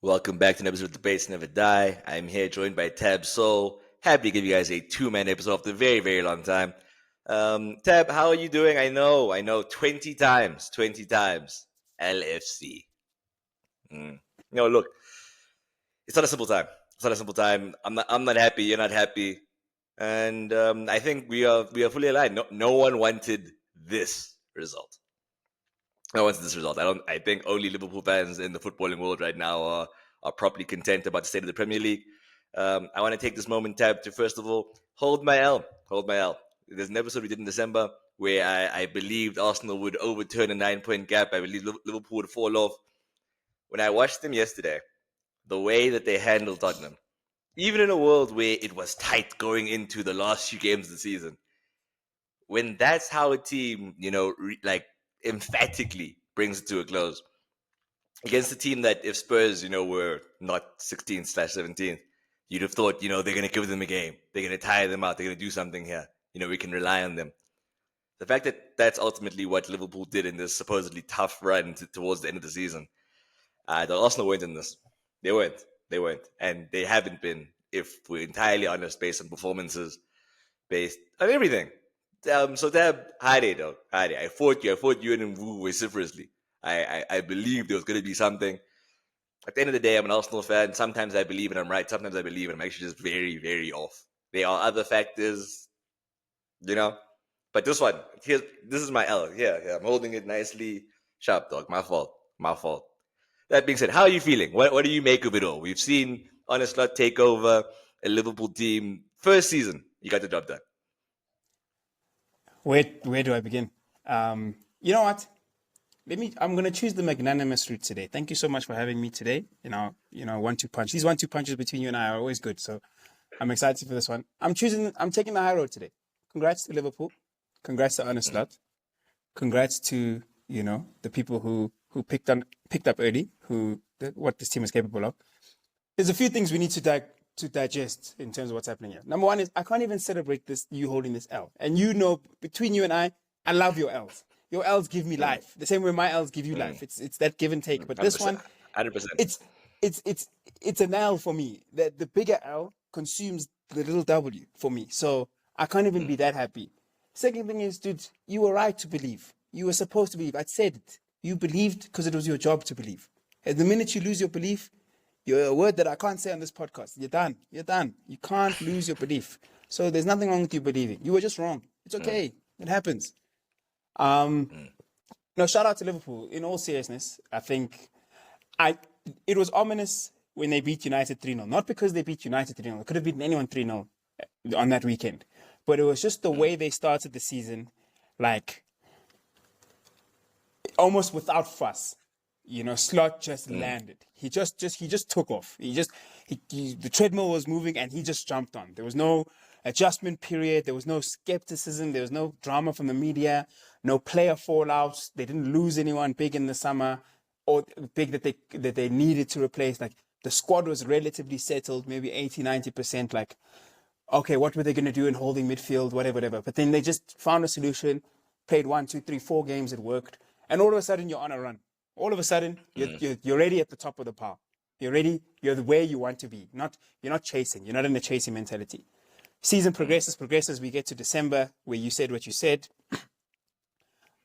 Welcome back to an episode of Debates Never Die. I'm here joined by Tab Soul. Happy to give you guys a two-man episode after a very, very long time. Tab, how are you doing? I know, 20 times. LFC. No, look, it's not a simple time. It's not a simple time. I'm not happy. You're not happy. And I think we are fully aligned. No one wanted this result. No one wanted this result. I think only Liverpool fans in the footballing world right now are properly content about the state of the Premier League. I want to take this moment, Tab, to first of all hold my L. Hold my L. There's an episode we did in December where I believed Arsenal would overturn a 9-point gap. I believed Liverpool would fall off. When I watched them yesterday, the way that they handled Tottenham, even in a world where it was tight going into the last few games of the season, when that's how a team, emphatically brings it to a close against a team that if Spurs, were not 16/17th, you'd have thought, they're going to give them a game. They're going to tire them out. They're going to do something here. We can rely on them. The fact that that's ultimately what Liverpool did in this supposedly tough run towards the end of the season, the Arsenal weren't in this. They weren't. And they haven't been, if we're entirely honest, based on performances, based on everything. So Deb, hi there, dog. Hi there. I fought you and Mvu vociferously. I believed there was going to be something. At the end of the day, I'm an Arsenal fan. Sometimes I believe and I'm right. Sometimes I believe and I'm actually just very, very off. There are other factors, But this one, this is my L. Yeah, I'm holding it nicely sharp, dog. My fault. That being said, how are you feeling? What do you make of it all? We've seen Arne Slot take over a Liverpool team. First season, you got the job done. Where do I begin? You know what? I'm going to choose the magnanimous route today. Thank you so much for having me today. 1-2 punch. These 1-2 punches between you and I are always good. So I'm excited for this one. I'm taking the high road today. Congrats to Liverpool. Congrats to Arne Slot. Congrats to, the people who picked up early, what this team is capable of. There's a few things we need to digest in terms of what's happening here. Number one is I can't even celebrate you holding this L. And between you and I love your L's. Your L's give me life. The same way my L's give you life. It's that give and take. But this one, 100%. It's an L for me. The bigger L consumes the little W for me. So I can't even be that happy. Second thing is, dude, you were right to believe. You were supposed to believe. I said it. You believed because it was your job to believe. And the minute you lose your belief, you're a word that I can't say on this podcast. You're done. You can't lose your belief. So there's nothing wrong with you believing. You were just wrong. It's okay. It happens. No, shout out to Liverpool. In all seriousness, I think it was ominous when they beat United 3-0. Not because they beat United 3-0. It could have beaten anyone 3-0 on that weekend. But it was just the way they started the season, like almost without fuss. Slot just landed. He just took off. The treadmill was moving and he just jumped on. There was no adjustment period. There was no skepticism. There was no drama from the media. No player fallouts. They didn't lose anyone big in the summer or big that they needed to replace. Like the squad was relatively settled, maybe 80-90%. Like, okay, what were they going to do in holding midfield, whatever. But then they just found a solution, played 1, 2, 3, 4 games, it worked. And all of a sudden, you're on a run. All of a sudden, you're already at the top of the pile. You're where you want to be. You're not chasing. You're not in the chasing mentality. Season progresses. We get to December, where you said what you said.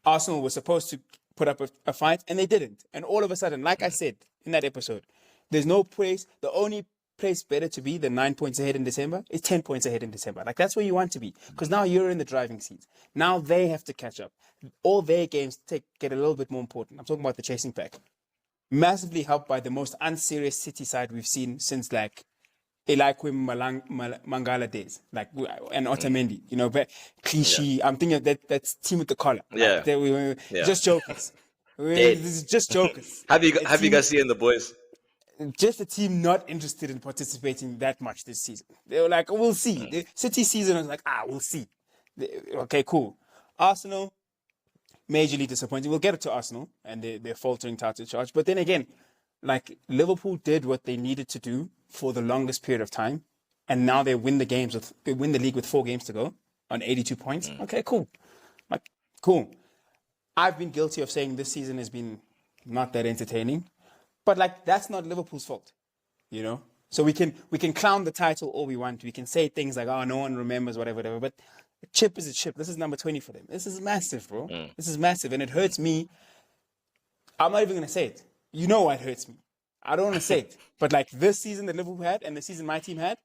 Arsenal was supposed to put up a fight, and they didn't. And all of a sudden, like I said in that episode, there's no place. The only place better to be than 9 points ahead in December is 10 points ahead in December. Like, that's where you want to be, because now you're in the driving seat. Now they have to catch up. All their games get a little bit more important. I'm talking about the chasing pack. Massively helped by the most unserious City side we've seen since like Eliaquim Mangala days, like, and Otamendi, but cliche. Yeah. I'm thinking that's team with the collar. Yeah. Like, just jokers. This is just jokers. Have you guys seen the boys? Just a team not interested in participating that much this season. They were like, we'll see. The City season was like, we'll see. Okay, cool. Arsenal, majorly disappointing. We'll get it to Arsenal and their faltering title charge. But then again, like, Liverpool did what they needed to do for the longest period of time. And now they win the league with 4 games to go on 82 points. Okay, cool. Like, cool. I've been guilty of saying this season has been not that entertaining. But like that's not Liverpool's fault, you know. So we can clown the title all we want. We can say things like, "Oh, no one remembers," whatever. But a chip is a chip. This is number 20 for them. This is massive, bro. This is massive, and it hurts me. I'm not even gonna say it. You know why it hurts me. I don't want to say it, but like this season that Liverpool had and the season my team had,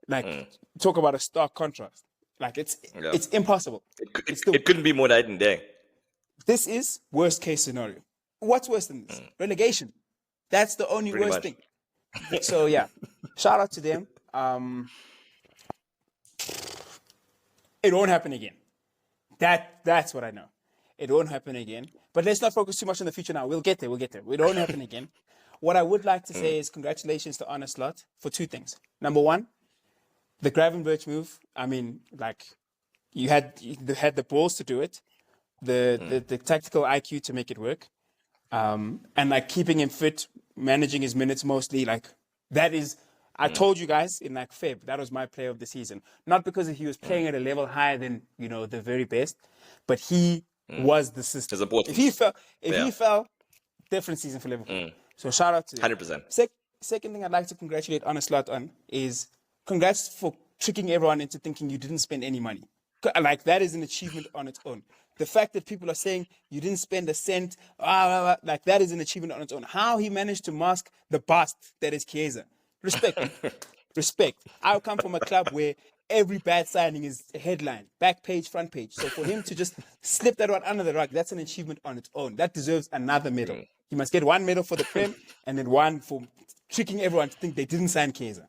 like talk about a stark contrast. Like it's impossible. It couldn't be more night and day. This is worst case scenario. What's worse than this? Relegation. That's the only Pretty worst much. thing. So yeah, shout out to them. It won't happen again. That's what I know. It won't happen again. But let's not focus too much on the future now. We'll get there. It won't happen again. What I would like to say is congratulations to Arne Slot for two things. Number one, the Gravenberch move. I mean, like you had the balls to do it, the tactical IQ to make it work, and like keeping him fit, managing his minutes mostly. Like that is, I told you guys in like Feb, that was my player of the season. Not because he was playing at a level higher than the very best, but he was the system. If he fell, different season for Liverpool. So shout out to 100%. Second thing I'd like to congratulate Arne Slot on is congrats for tricking everyone into thinking you didn't spend any money. Like that is an achievement on its own. The fact that people are saying you didn't spend a cent, like that is an achievement on its own. How he managed to mask the bust that is Chiesa. Respect. Respect. I come from a club where every bad signing is a headline, back page, front page. So for him to just slip that one under the rug, that's an achievement on its own. That deserves another medal. He must get one medal for the Prem and then one for tricking everyone to think they didn't sign Chiesa.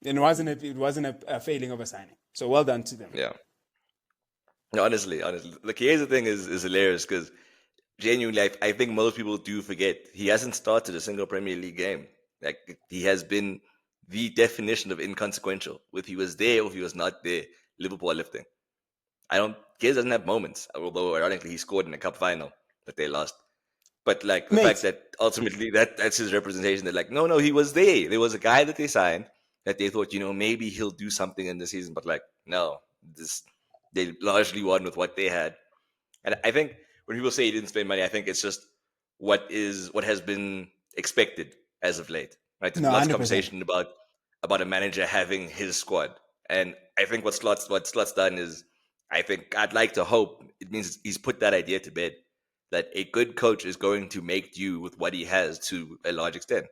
And it wasn't a failing of a signing. So well done to them. Yeah. No, honestly, the Chiesa thing is hilarious because genuinely, I think most people do forget he hasn't started a single Premier League game. Like he has been the definition of inconsequential. If he was there or if he was not there, Liverpool are lifting. Chiesa doesn't have moments, although ironically he scored in a cup final that they lost. But like the fact that ultimately that's his representation. They're like, no, he was there. There was a guy that they signed that they thought, maybe he'll do something in the season. But like, no, they largely won with what they had. And I think when people say he didn't spend money, I think it's just what has been expected as of late. Right? There's lots of conversation about a manager having his squad. And I think what Slot's done is, I think I'd like to hope it means he's put that idea to bed. That a good coach is going to make do with what he has to a large extent.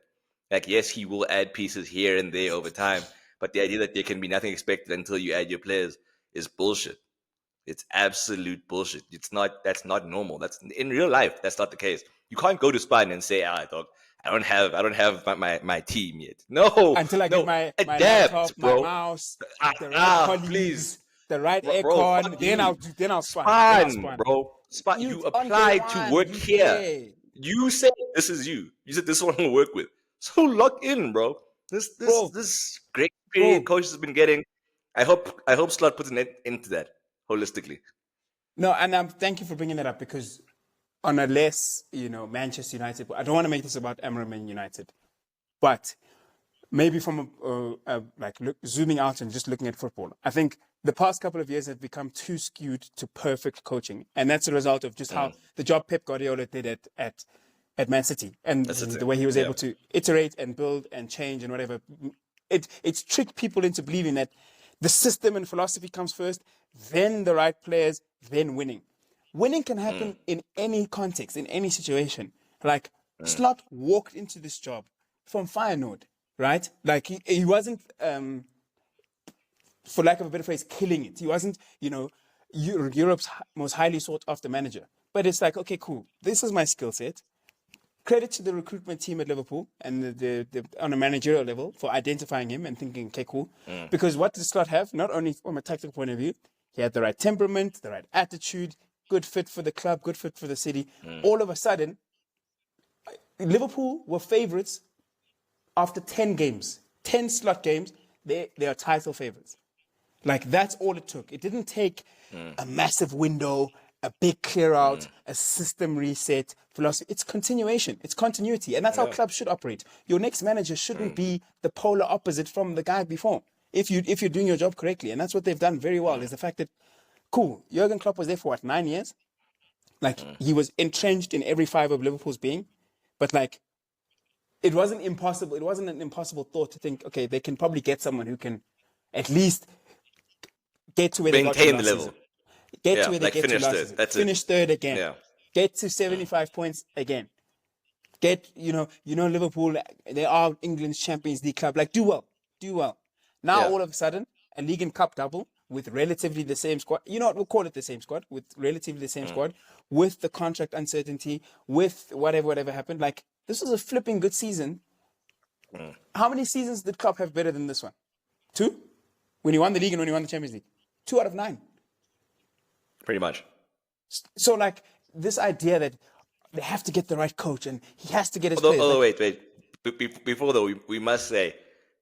Like, yes, he will add pieces here and there over time, but the idea that there can be nothing expected until you add your players is bullshit. It's absolute bullshit. That's not normal. That's in real life. That's not the case. You can't go to Spain and say, dog, I don't have my team yet. No, until I get my laptop, my mouse, the right colleagues, please. the right aircon. Then I'll spawn, bro. You applied to work here. You said this is you. You said this is what I'm gonna work with. So lock in, bro. This great period coach has been getting. I hope Slot puts an end into that holistically. No, and thank you for bringing that up because on a less, Manchester United. I don't want to make this about Amram and United, but maybe from zooming out and just looking at football, I think the past couple of years have become too skewed to perfect coaching. And that's a result of just how the job Pep Guardiola did at Man City and the way he was able to iterate and build and change and whatever. It's tricked people into believing that the system and philosophy comes first, then the right players, then winning. Winning can happen in any context, in any situation. Like Slot walked into this job from Feyenoord, right? Like he wasn't... for lack of a better phrase, killing it. He wasn't, Europe's most highly sought after manager. But it's like, okay, cool. This is my skill set. Credit to the recruitment team at Liverpool and the on a managerial level for identifying him and thinking, okay, cool. Because what does Slot have? Not only from a tactical point of view, he had the right temperament, the right attitude, good fit for the club, good fit for the city. All of a sudden, Liverpool were favourites after 10 games. 10 Slot games, they are title favourites. Like, that's all it took. It didn't take a massive window, a big clear out, a system reset, philosophy. It's continuation. It's continuity. And that's how clubs should operate. Your next manager shouldn't be the polar opposite from the guy before. If you're doing your job correctly. And that's what they've done very well, is the fact that, cool, Jurgen Klopp was there for 9 years? Like, he was entrenched in every fibre of Liverpool's being. But, like, it wasn't impossible. It wasn't an impossible thought to think, okay, they can probably get someone who can at least get to where they got to Maintain the last level. season. Get to Yeah, where they like get to finish last third. season. That's it. Finish third again. Yeah. Get to 75 points again. Get, Liverpool, they are England's Champions League club. Like, do well. Now, Yeah. all of a sudden, a League and Cup double with relatively the same squad. You know what? We'll call it the same squad, with relatively the same squad, with the contract uncertainty, with whatever happened. Like, this was a flipping good season. How many seasons did Klopp have better than this one? 2? When he won the league and when he won the Champions League. 2 out of 9. Pretty much. So, like, this idea that they have to get the right coach and he has to get his players. Although, wait. Before though, we must say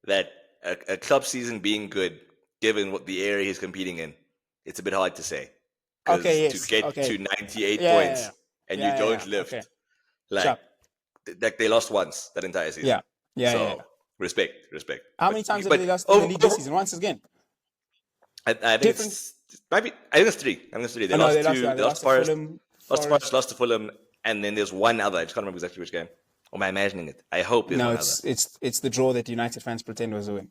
that a club season being good, given what the area he's competing in, it's a bit hard to say. Because to get to 98 points and you don't lift, like they lost once that entire season. So respect. How many times have they lost in the league this season? Once again. I think I think it's 3. They lost to Forest. Lost to Fulham, and then there's one other. I just can't remember exactly which game. Or am I imagining it? I hope there's one other. It's the draw that United fans pretend was a win.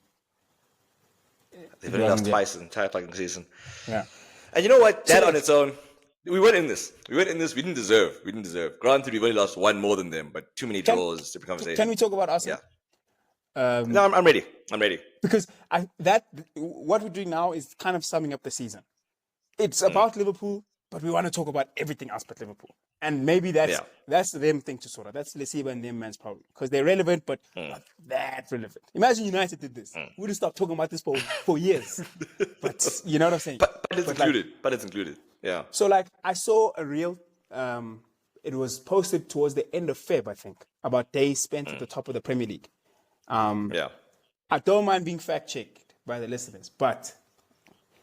They've only lost twice the entire fucking season. Yeah. And you know what? That on its own, we went in this. We didn't deserve. Granted, we've only lost one more than them, but too many draws to conversation. Can we talk about Arsenal? Yeah. No, I'm ready. Because what we're doing now is kind of summing up the season. It's about Liverpool, but we want to talk about everything else but Liverpool. And maybe that's them thing to sort out. That's Lesiba and them man's problem. Because they're relevant, but not that relevant. Imagine United did this. We'd have stopped talking about this for years. But you know what I'm saying? But it's included. Yeah. So, like, I saw a reel. It was posted towards the end of Feb, I think, about days spent at the top of the Premier League. I don't mind being fact-checked by the listeners, but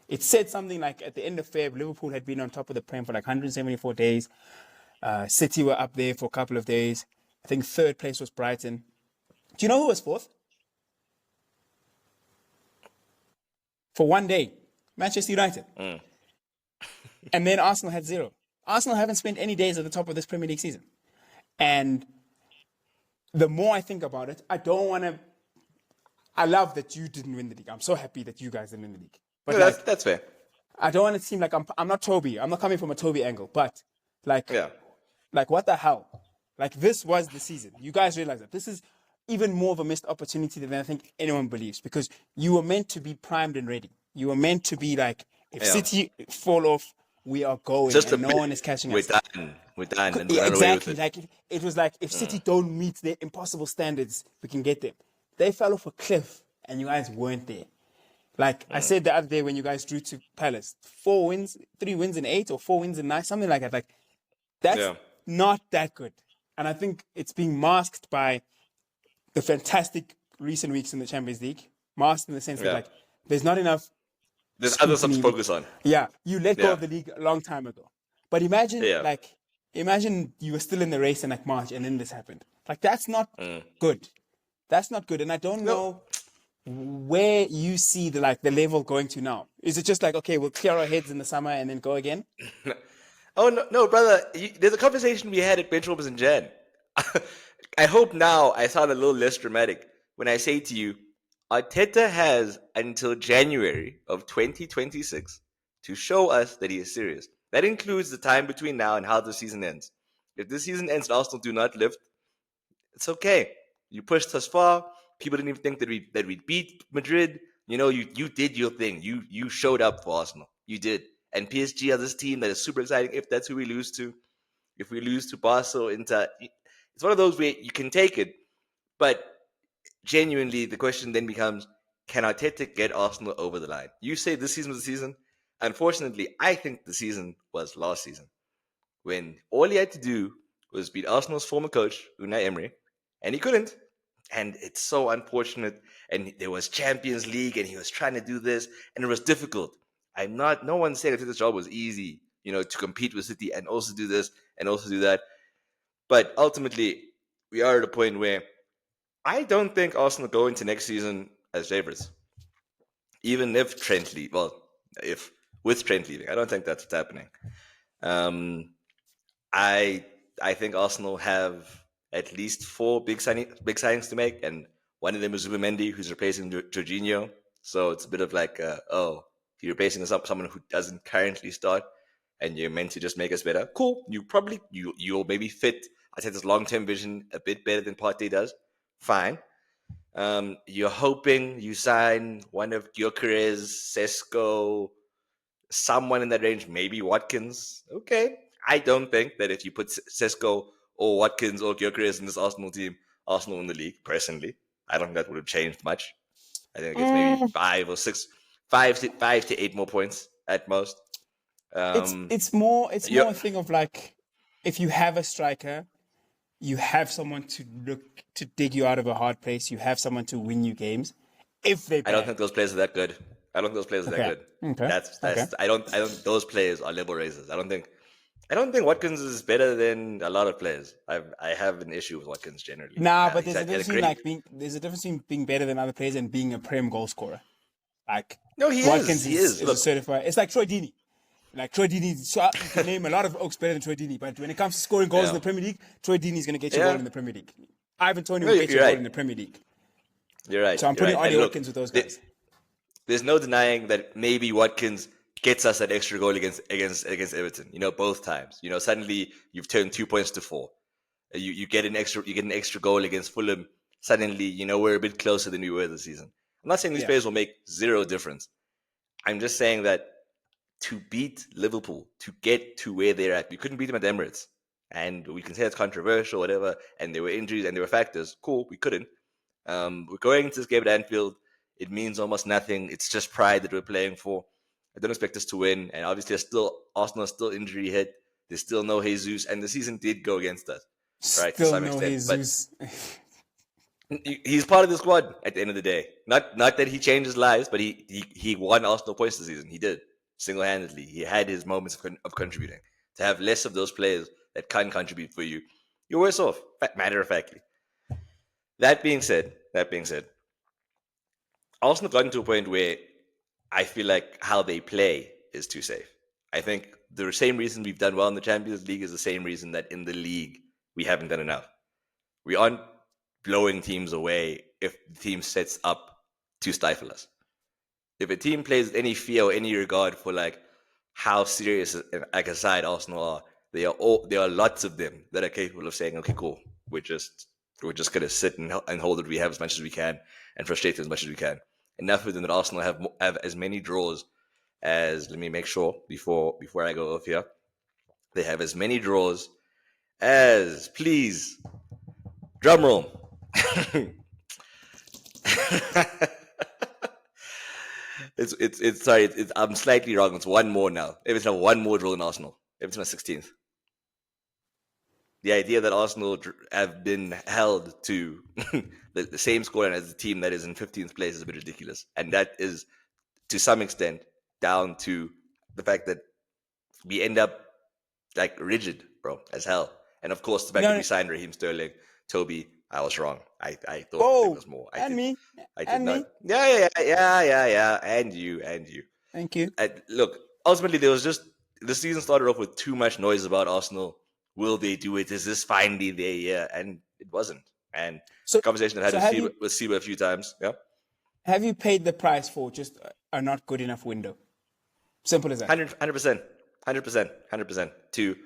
it said something like at the end of Feb, Liverpool had been on top of the Prem for like 174 days. City were up there for a couple of days. I think third place was Brighton. Do you know who was fourth? For one day, Manchester United. And then Arsenal had 0. Arsenal haven't spent any days at the top of this Premier League season. And the more I think about it, I love that you didn't win the league. I'm so happy that you guys didn't win the league. But that's fair. I don't want to seem like I'm not Toby. I'm not coming from a Toby angle. But like what the hell? Like, this was the season. You guys realize that this is even more of a missed opportunity than I think anyone believes, because you were meant to be primed and ready. You were meant to be like, if City fall off, we are going, and no one is catching us. We're done. And exactly. Like, it was like, if City don't meet their impossible standards, we can get them. They fell off a cliff, and you guys weren't there. Like I said the other day when you guys drew to Palace, 3 wins in 8 or 4 wins in 9, something like that. Like, that's not that good. And I think it's being masked by the fantastic recent weeks in the Champions League. Masked in the sense that, like, there's not enough. There's other stuff to focus on. Yeah, you let go of the league a long time ago. But imagine you were still in the race in like March and then this happened. Like, that's not good. That's not good. And I don't know where you see the level going to now. Is it just like, okay, we'll clear our heads in the summer and then go again? Oh, no, brother. There's a conversation we had at Bench Warmers in Jan. I hope now I sound a little less dramatic when I say to you, Arteta has until January of 2026 to show us that he is serious. That includes the time between now and how the season ends. If this season ends and Arsenal do not lift, it's okay. You pushed us far. People didn't even think that we'd beat Madrid. You know, you did your thing. You showed up for Arsenal. You did. And PSG are this team that is super exciting if that's who we lose to. If we lose to Barca or Inter, it's one of those where you can take it. But genuinely, the question then becomes, can Arteta get Arsenal over the line? You say this season was the season. Unfortunately, I think the season was last season, when all he had to do was beat Arsenal's former coach, Unai Emery, and he couldn't. And it's so unfortunate. And there was Champions League, and he was trying to do this, and it was difficult. No one's saying that this job was easy, to compete with City and also do this and also do that. But ultimately, we are at a point where I don't think Arsenal go into next season as favourites. Even if Trent leaves, with Trent leaving, I don't think that's what's happening. I think Arsenal have at least 4 big signings to make, and one of them is Zubimendi, who's replacing Jorginho. So it's a bit of like, you're replacing someone who doesn't currently start, and you're meant to just make us better. Cool. You'll maybe fit, I said, this long-term vision a bit better than Partey does. Fine. You're hoping you sign one of Gyökeres, Sesko, someone in that range, maybe Watkins. Okay. I don't think that if you put Sesko or Watkins or Gyökeres in this Arsenal team, Arsenal in the league, personally, I don't think that would have changed much. I think it's maybe 5 to 8 more points at most. It's more a thing of like, if you have a striker, you have someone to dig you out of a hard place. You have someone to win you games. If they, I don't think those players are that good. I don't think those players are that good. Okay. That's. I don't. Those players are level raisers. I don't think Watkins is better than a lot of players. I have an issue with Watkins generally. Nah, but there's a difference between being better than other players and being a Prem goal scorer. Like, no, Watkins is a certified. It's like Troy Deeney. Like Troy Deeney, you can name a lot of Oaks better than Troy Deeney, but when it comes to scoring goals in the Premier League, Troy Deeney is going to get you a goal in the Premier League. Ivan Toney will get you a goal in the Premier League. You're right. So I'm putting Ollie Watkins with those guys. There's no denying that maybe Watkins gets us that extra goal against Everton. Both times. Suddenly you've turned 2 points to 4. You get an extra goal against Fulham. Suddenly, we're a bit closer than we were this season. I'm not saying these players will make zero difference. I'm just saying that to beat Liverpool, to get to where they're at, we couldn't beat them at the Emirates. And we can say it's controversial, whatever, and there were injuries and there were factors. Cool, we couldn't. We're going into this game at Anfield. It means almost nothing. It's just pride that we're playing for. I don't expect us to win. And obviously, Arsenal is still injury hit. There's still no Jesus. And the season did go against us, right? Still to some no extent. Jesus. But he's part of the squad at the end of the day. Not that he changed his lives, but he won Arsenal points this season. He did, single-handedly. He had his moments of contributing. To have less of those players that can contribute for you, you're worse off, matter of factly. That being said, Arsenal got into a point where I feel like how they play is too safe. I think the same reason we've done well in the Champions League is the same reason that in the league we haven't done enough. We aren't blowing teams away if the team sets up to stifle us. If a team plays any fear or any regard for like how serious like a side Arsenal are, there are lots of them that are capable of saying, okay, cool, we're just gonna sit and hold what we have as much as we can and frustrate them as much as we can. Enough of them that Arsenal have as many draws as, let me make sure before I go off here, they have as many draws as, please, drum roll. I'm slightly wrong. It's one more now. Everton have one more draw than Arsenal. Everton are 16th. The idea that Arsenal have been held to the same scoreline as the team that is in 15th place is a bit ridiculous. And that is, to some extent, down to the fact that we end up like rigid, bro, as hell. And of course, the fact that we signed Raheem Sterling, Toby, I was wrong. I thought there was more. I did not. Yeah. And you. Thank you. Look, ultimately, the season started off with too much noise about Arsenal. Will they do it? Is this finally their year? And it wasn't. And the conversation I've had with Siba a few times. Yeah. Have you paid the price for just a not good enough window? Simple as that. 100%. To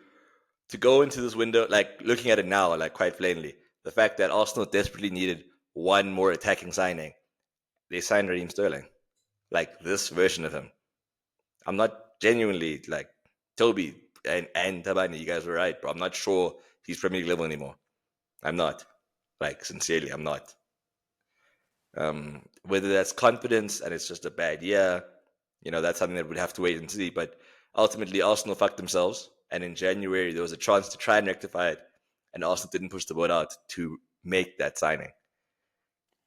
go into this window, like looking at it now, like quite plainly, the fact that Arsenal desperately needed one more attacking signing, they signed Raheem Sterling, like this version of him. I'm not genuinely like Toby and Tabani. You guys were right, bro. I'm not sure he's Premier League level anymore. I'm not. Like sincerely, I'm not. Whether that's confidence and it's just a bad year, that's something that we'd have to wait and see. But ultimately, Arsenal fucked themselves. And in January, there was a chance to try and rectify it. And Arsenal didn't push the boat out to make that signing.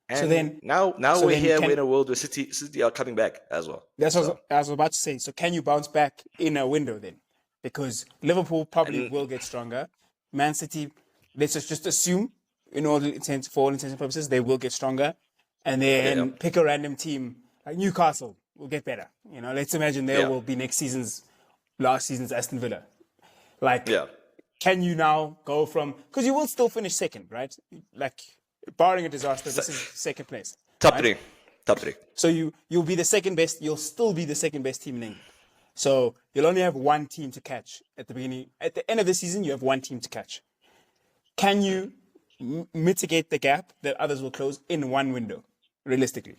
And now we're here. We're in a world where City are coming back as well. That's what I was about to say. So can you bounce back in a window then? Because Liverpool probably will get stronger. Man City, let's just assume, for all intents and purposes, they will get stronger. And then pick a random team like Newcastle will get better. Let's imagine they will be last season's Aston Villa. can you now go from, because you will still finish second, right? Like, barring a disaster, this is second place. Top right? three. Top three. So you'll be the second best. You'll still be the second best team in England. So you'll only have one team to catch at the beginning. At the end of the season, you have one team to catch. Can you mitigate the gap that others will close in one window, realistically?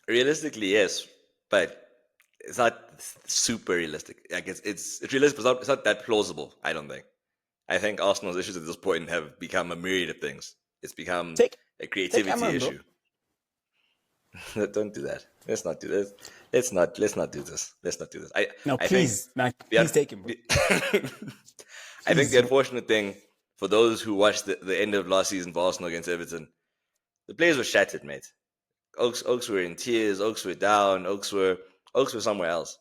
Realistically, yes, but it's not super realistic. Like it's realistic, but it's not that plausible. I don't think. I think Arsenal's issues at this point have become a myriad of things. It's become Take a creativity Amram, bro. issue. Don't do that. Let's not do this. Let's not do this. Let's not do this. No, I please, think, please take him, bro. I think the unfortunate thing for those who watched the end of last season for Arsenal against Everton, the players were shattered, mate. Oaks were in tears. Oaks were down. Oaks were somewhere else,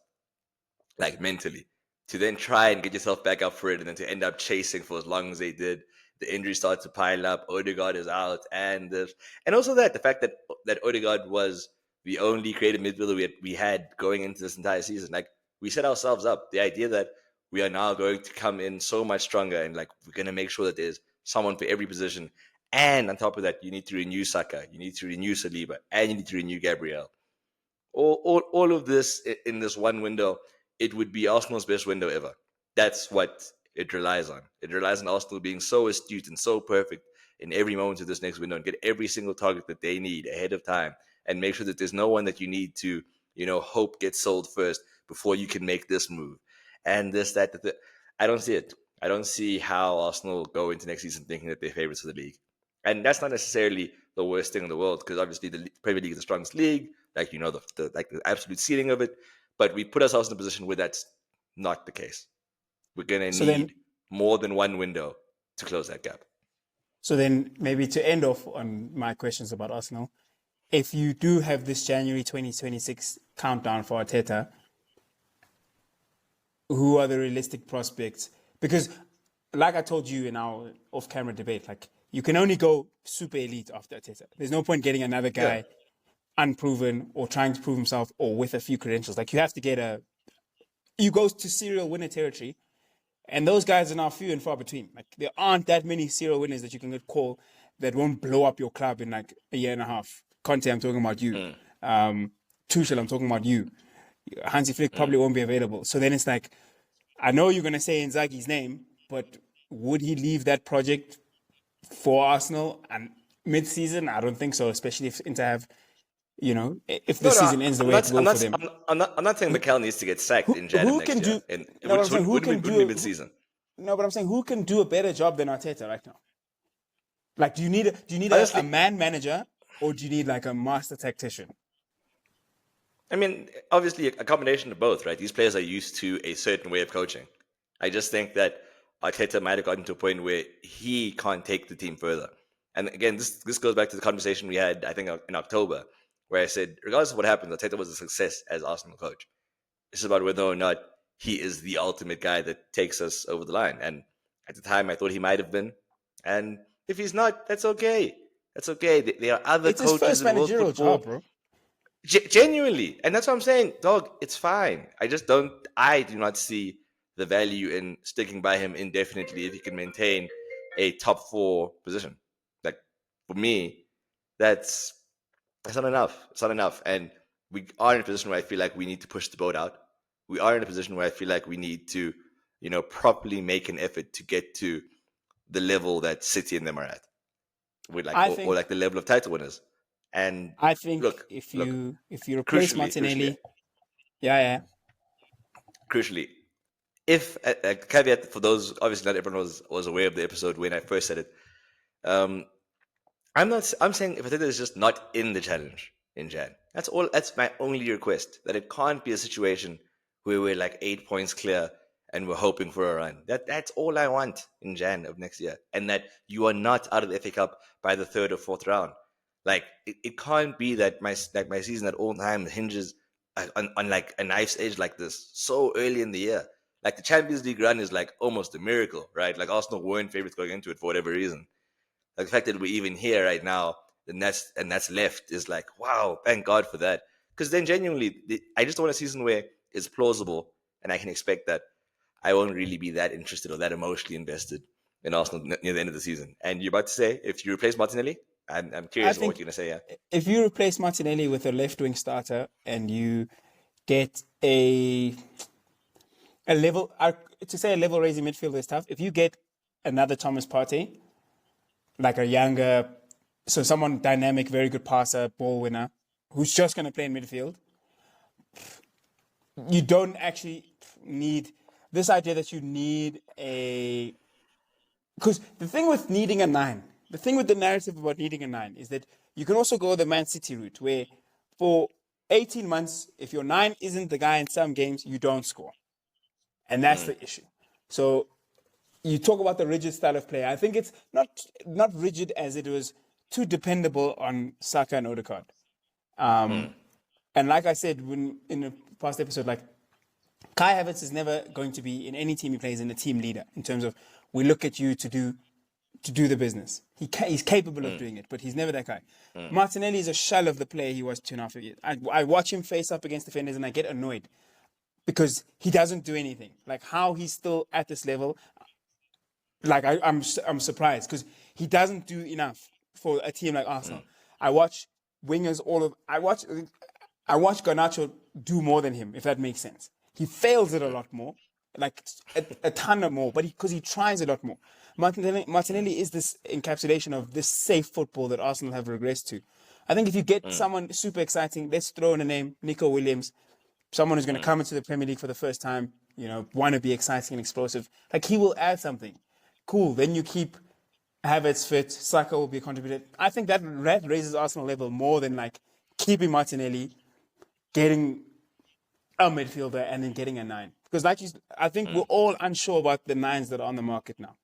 like mentally. To then try and get yourself back up for it, and then to end up chasing for as long as they did. The injuries start to pile up. Odegaard is out, and also the fact that Odegaard was the only creative midfielder we had going into this entire season. Like, we set ourselves up. The idea that we are now going to come in so much stronger, and like we're going to make sure that there's someone for every position. And on top of that, you need to renew Saka, you need to renew Saliba, and you need to renew Gabriel. All of this in this one window, it would be Arsenal's best window ever. That's what it relies on. It relies on Arsenal being so astute and so perfect in every moment of this next window and get every single target that they need ahead of time and make sure that there's no one that you need to, hope gets sold first before you can make this move. And I don't see it. I don't see how Arsenal go into next season thinking that they're favorites for the league. And that's not necessarily the worst thing in the world, because obviously the Premier League is the strongest league, like the absolute ceiling of it. But we put ourselves in a position where that's not the case. We're gonna need more than one window to close that gap. So then, maybe to end off on my questions about Arsenal, if you do have this January 2026 countdown for Arteta, who are the realistic prospects? Because, like I told you in our off-camera debate, like, you can only go super elite after Arteta. There's no point getting another guy unproven or trying to prove himself or with a few credentials. Like, you have to you go to serial winner territory, and those guys are now few and far between. Like, there aren't that many serial winners that you can call that won't blow up your club in like a year and a half. Conte, I'm talking about you. Tuchel, I'm talking about you. Hansi Flick probably won't be available. So then it's like, I know you're going to say Inzaghi's name, but would he leave that project for Arsenal and mid-season? I don't think so, especially if Inter have, if the season ends the way it will for them. I'm not saying Mikel needs to get sacked in January next year. Wouldn't be mid-season. No, but I'm saying, who can do a better job than Arteta right now? Like, do you need a man manager, or do you need like a master tactician? I mean, obviously a combination of both, right? These players are used to a certain way of coaching. I just think that Arteta might have gotten to a point where he can't take the team further. And again, this goes back to the conversation we had, I think, in October, where I said, regardless of what happens, Arteta was a success as Arsenal coach. It's about whether or not he is the ultimate guy that takes us over the line. And at the time, I thought he might have been. And if he's not, that's okay. That's okay. There are other coaches his first in world managerial football. job, bro. Genuinely. And that's what I'm saying. Dog, it's fine. I do not see the value in sticking by him indefinitely if he can maintain a top 4 position. Like, for me, that's not enough. It's not enough. And we are in a position where I feel like we need to push the boat out. We are in a position where I feel like we need to, properly make an effort to get to the level that City and them are at. With or like the level of title winners. And I think if you replace Martinelli, crucially, if a caveat for those, obviously not everyone was aware of the episode when I first said it. I'm saying if Arteta is just not in the challenge in Jan. That's all. That's my only request. That it can't be a situation where we're like 8 points clear and we're hoping for a run. That's all I want in Jan of next year, and that you are not out of the FA Cup by the 3rd or 4th round. Like, it can't be that my season at all times hinges on like a knife's edge like this so early in the year. Like, the Champions League run is like almost a miracle, right? Like, Arsenal weren't favorites going into it for whatever reason. Like, the fact that we're even here right now, and that's left, is like, wow, thank God for that. Because then genuinely, I just want a season where it's plausible and I can expect that. I won't really be that interested or that emotionally invested in Arsenal near the end of the season. And you're about to say, if you replace Martinelli, I'm I curious what you're think going to say. Yeah. if you replace Martinelli with a left wing starter and you get a level, to say a level raising midfielder is tough. If you get another Thomas Partey, like a younger, so someone dynamic, very good passer, ball winner, who's just going to play in midfield, you don't actually need this idea that you need a. Because the thing with needing a nine, the thing with the narrative about needing a nine is that you can also go the Man City route, where for 18 months, if your nine isn't the guy in some games, you don't score. And that's the issue. So you talk about the rigid style of play. I think it's not rigid as it was too dependable on Saka and Odegaard. And like I said in the past episode, like Kai Havertz is never going to be in any team he plays in a team leader in terms of we look at you to do the business. He's capable of doing it, but he's never that guy. Martinelli is a shell of the player he was 2.5 years. I watch him face up against defenders and I get annoyed because he doesn't do anything. Like how he's still at this level, like I'm surprised because he doesn't do enough for a team like Arsenal. I watch wingers I watch Garnacho do more than him, if that makes sense. He fails it a lot more, like a ton of more, but because he tries a lot more. Martinelli is this encapsulation of this safe football that Arsenal have regressed to. I think if you get someone super exciting, let's throw in a name, Nico Williams, someone who's going to come into the Premier League for the first time, want to be exciting and explosive. Like he will add something. Cool. Then you keep Havertz fit. Saka will be a contributor. I think that raises Arsenal level more than like keeping Martinelli, getting a midfielder, and then getting a nine. Because I think we're all unsure about the nines that are on the market now.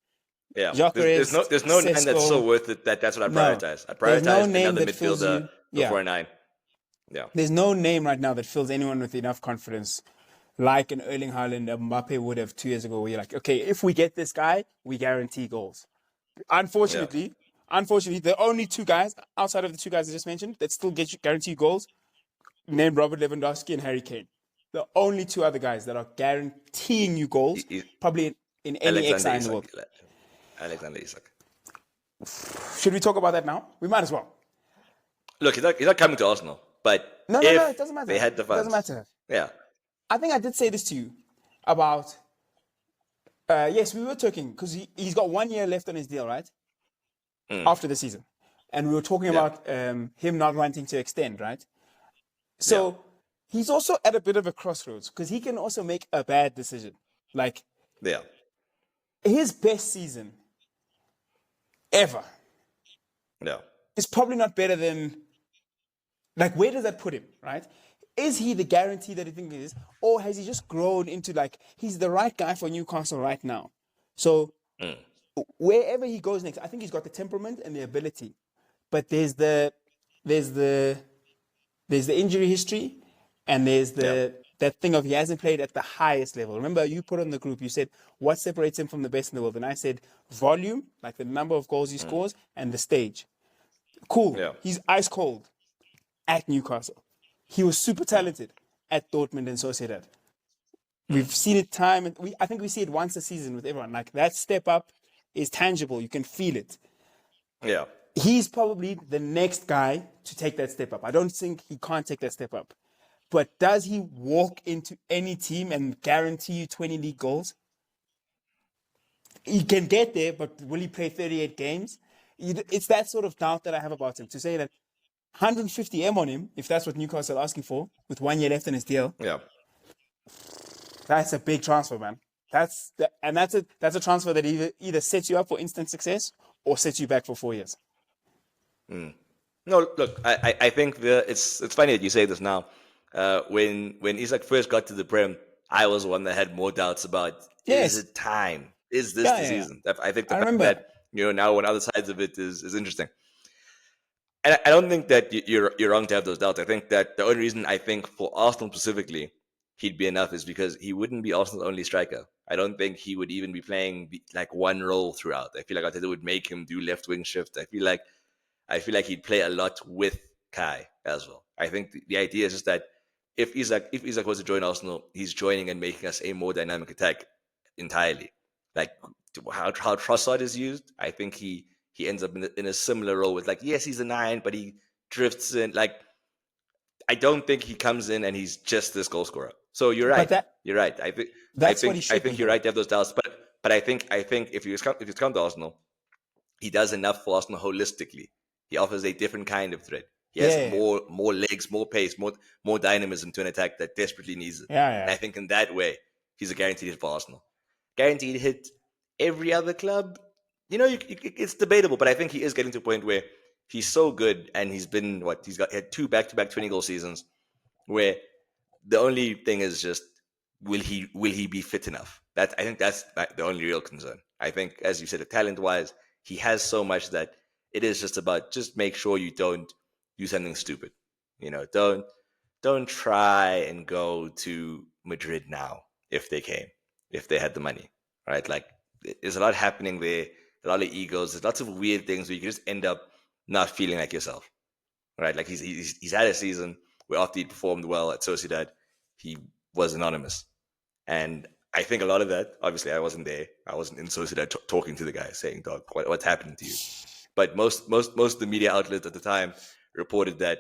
Yeah, there's no nine that's so worth it that's what I prioritize. I prioritize another midfielder before a nine. Yeah, there's no name right now that fills anyone with enough confidence, like an Erling Haaland, Mbappe would have 2 years ago. Where you're like, okay, if we get this guy, we guarantee goals. Unfortunately, the only two guys outside of the two guys I just mentioned that still guarantee goals, named Robert Lewandowski and Harry Kane. The only two other guys that are guaranteeing you goals, probably in any XI in the world. Alexander Isak. Should we talk about that now? We might as well. Look, he's not coming to Arsenal, but no, it doesn't matter. They had the funds. It doesn't matter. Yeah. I think I did say this to you about. Yes, we were talking because he's got 1 year left on his deal, right? After the season, and we were talking about him not wanting to extend, right? So he's also at a bit of a crossroads because he can also make a bad decision. Like, his best season ever. Yeah. It's probably not better than. Like, where does that put him, right? Is he the guarantee that he thinks he is? Or has he just grown into, like, he's the right guy for Newcastle right now? So, wherever he goes next, I think he's got the temperament and the ability. But there's the injury history, and there's that thing of he hasn't played at the highest level. Remember, you put on the group, you said, what separates him from the best in the world? And I said, volume, like the number of goals he scores, and the stage. Cool. Yeah. He's ice cold at Newcastle. He was super talented at Dortmund and Sociedad. We've seen it time. I think we see it once a season with everyone. Like, that step up is tangible. You can feel it. Yeah. He's probably the next guy to take that step up. I don't think he can't take that step up. But does he walk into any team and guarantee you 20 league goals? He can get there, but will he play 38 games? It's that sort of doubt that I have about him. To say that 150M on him, if that's what Newcastle are asking for, with 1 year left in his deal. Yeah. That's a big transfer, man. That's a transfer that either sets you up for instant success or sets you back for 4 years. No, look, I think it's funny that you say this now. When Isak first got to the Prem, I was the one that had more doubts about, is it time? Is this the season? I think the fact that, now on other sides of it is interesting. And I don't think that you're wrong to have those doubts. I think that the only reason I think for Arsenal specifically he'd be enough is because he wouldn't be Arsenal's only striker. I don't think he would even be playing like one role throughout. I feel like Arteta would make him do left wing shift. I feel like he'd play a lot with Kai as well. I think the idea is just that if Isak was to join Arsenal, he's joining and making us a more dynamic attack. entirely. Like how Trossard is used, I think he ends up in a similar role with like yes he's a 9, but he drifts in. Like I don't think he comes in and he's just this goal scorer. So you're But right. You're right. that's what he should be, You're though. right to have those doubts. But I think if you come to Arsenal, he does enough for Arsenal holistically. He offers a different kind of threat. He has Yeah, more legs, more pace, more dynamism to an attack that desperately needs it. yeah, And yeah. I think in that way, he's a guaranteed hit for Arsenal. Guaranteed hit every other club. It's debatable, but I think he is getting to a point where he's so good, and he's been had 2 back-to-back 20-goal seasons, where the only thing is just will he be fit enough? That I think that's the only real concern. I think, as you said, talent wise, he has so much that it is just about just make sure you don't do something stupid. Don't try and go to Madrid now if they had the money, right? Like there's a lot happening there, a lot of egos, there's lots of weird things where you can just end up not feeling like yourself, right? Like he's had a season where after he performed well at Sociedad, he was anonymous, and I think a lot of that. Obviously, I wasn't there. I wasn't in Sociedad talking to the guy, saying, "Dog, what's happening to you?" But most of the media outlets at the time reported that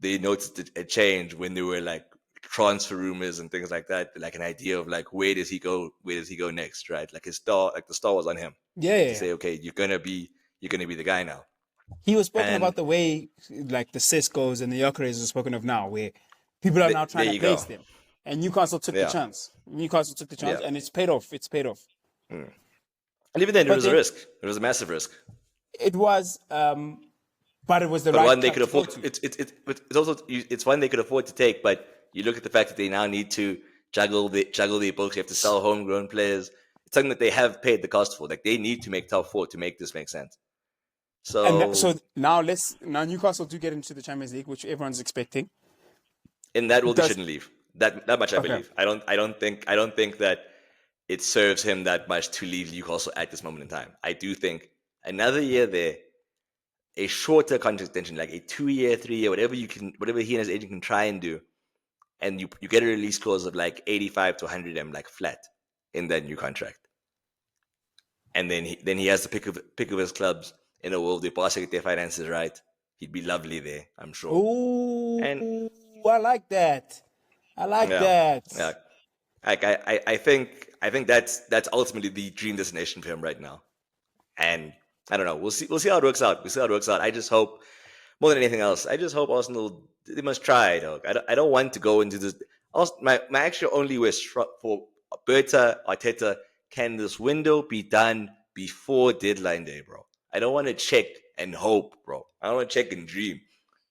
they noticed a change when there were like transfer rumors and things like that, like an idea of like where does he go next, right? Like the star was on him Yeah, to yeah. say, okay, you're gonna be the guy now. He was spoken And about the way like the Cisco's and the Yokeres are spoken of now, where people are now trying there to you go. place them. And Newcastle took the Yeah, chance. Newcastle took the chance, yeah. and it's paid off. It's paid off. Mm. And even then, it But was a then risk. It was a massive risk, it was, but it was the but right one they club could to go afford. to. It's also it's one they could afford to take. But you look at the fact that they now need to juggle their books. You have to sell homegrown players. It's something that they have paid the cost for. Like they need to make top 4 to make this make sense. So So now Newcastle do get into the Champions League, which everyone's expecting. in that role, they Does shouldn't leave. That much I Okay. believe. I don't think that it serves him that much to leave Newcastle at this moment in time. I do think another year there, a shorter contract extension, like a 2-year, 3-year, whatever he and his agent can try and do, and you get a release clause of like 85 to 100 like flat in that new contract, and then he has the pick of his clubs in a world where Barca get their finances right. He'd be lovely there, I'm sure. And Ooh, I like that. I like yeah, that. yeah, like I think that's ultimately the dream destination for him right now. And I don't know. We'll see how it works out. We'll see how it works out. I just hope more than anything else. I just hope Arsenal they must try, dog. I don't want to go into this. My actual only wish for Berta Arteta, can this window be done before deadline day, bro? I don't want to check and hope, bro. I don't want to check and dream.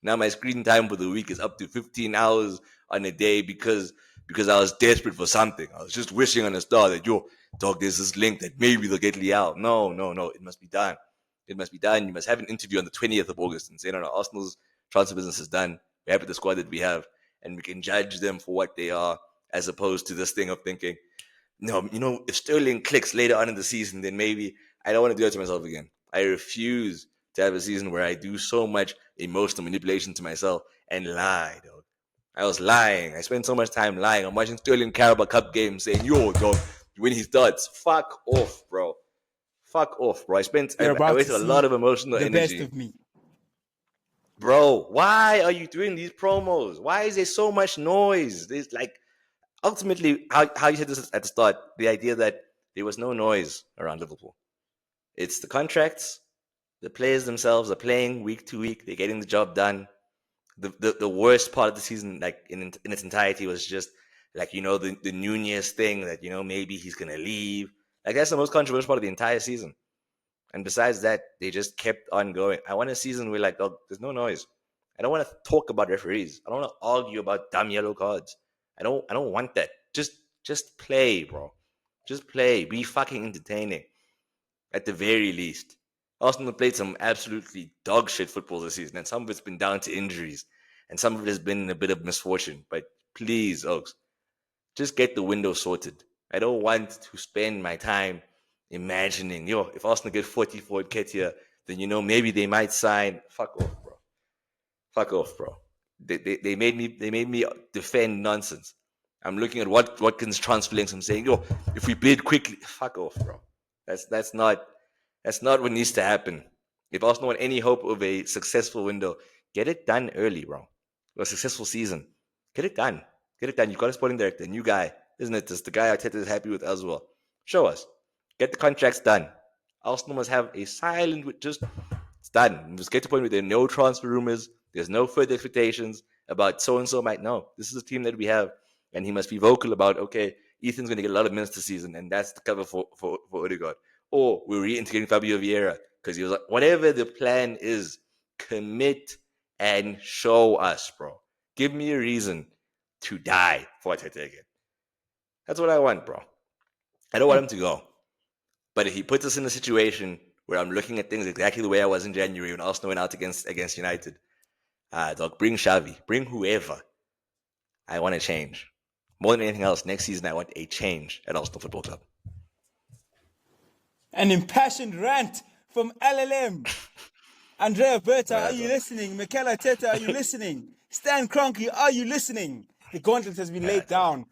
Now my screen time for the week is up to 15 hours on a day because I was desperate for something. I was just wishing on a star that yo, dog, there's this link that maybe they'll get Liao. No, no, no. It must be done. It must be done. You must have an interview on the 20th of August and say, no, no, Arsenal's transfer business is done. We're happy with the squad that we have, and we can judge them for what they are, as opposed to this thing of thinking, no, if Sterling clicks later on in the season, then maybe I don't want to do it to myself again. I refuse to have a season where I do so much emotional manipulation to myself and lie, dog. I was lying. I spent so much time lying. I'm watching Sterling Carabao Cup games saying, yo, dog, when he starts, fuck off, bro. Fuck off, bro. You're I about to wasted a lot see of emotional the best energy. of me. Bro, why are you doing these promos? Why is there so much noise? There's like ultimately how you said this at the start, the idea that there was no noise around Liverpool. It's the contracts, the players themselves are playing week to week, they're getting the job done. The worst part of the season, like in its entirety, was just like the Nunez thing that maybe he's gonna leave. Like that's the most controversial part of the entire season. And besides that, they just kept on going. I want a season where like, oh, there's no noise. I don't want to talk about referees. I don't want to argue about dumb yellow cards. I don't want that. Just play, bro. Just play. Be fucking entertaining. At the very least. Arsenal played some absolutely dog shit football this season, and some of it's been down to injuries, and some of it has been a bit of misfortune. But please, Oaks, just get the window sorted. I don't want to spend my time imagining, if Arsenal get 44 Ketia, then maybe they might sign. Fuck off, bro. Fuck off, bro. They made me defend nonsense. I'm looking at Watkins' transfer links. I'm saying, yo, if we bid quickly, fuck off, bro. That's not what needs to happen. If Arsenal want any hope of a successful window, get it done early, bro. Or a successful season, get it done. Get it done. You've got a sporting director, a new guy, isn't it? This the guy Arteta is happy with as well. Show us. Get the contracts done. Arsenal must have a silent, just it's done. Just get to the point where there are no transfer rumors. There's no further expectations about so and so might know. This is a team that we have, and he must be vocal about. Okay, Ethan's going to get a lot of minutes this season, and that's the cover for Odegaard. Or we're reintegrating Fabio Vieira because he was like, whatever the plan is, commit and show us, bro. Give me a reason to die for Arteta again. That's what I want, bro. I don't want him to go. But if he puts us in a situation where I'm looking at things exactly the way I was in January when Arsenal went out against United, dog, bring Xavi, bring whoever. I want to change. More than anything else, next season I want a change at Arsenal Football Club. An impassioned rant from LLM. Andrea Berta, are you listening? Mikel Arteta, are you listening? Stan Kroenke, are you listening? The gauntlet has been laid down.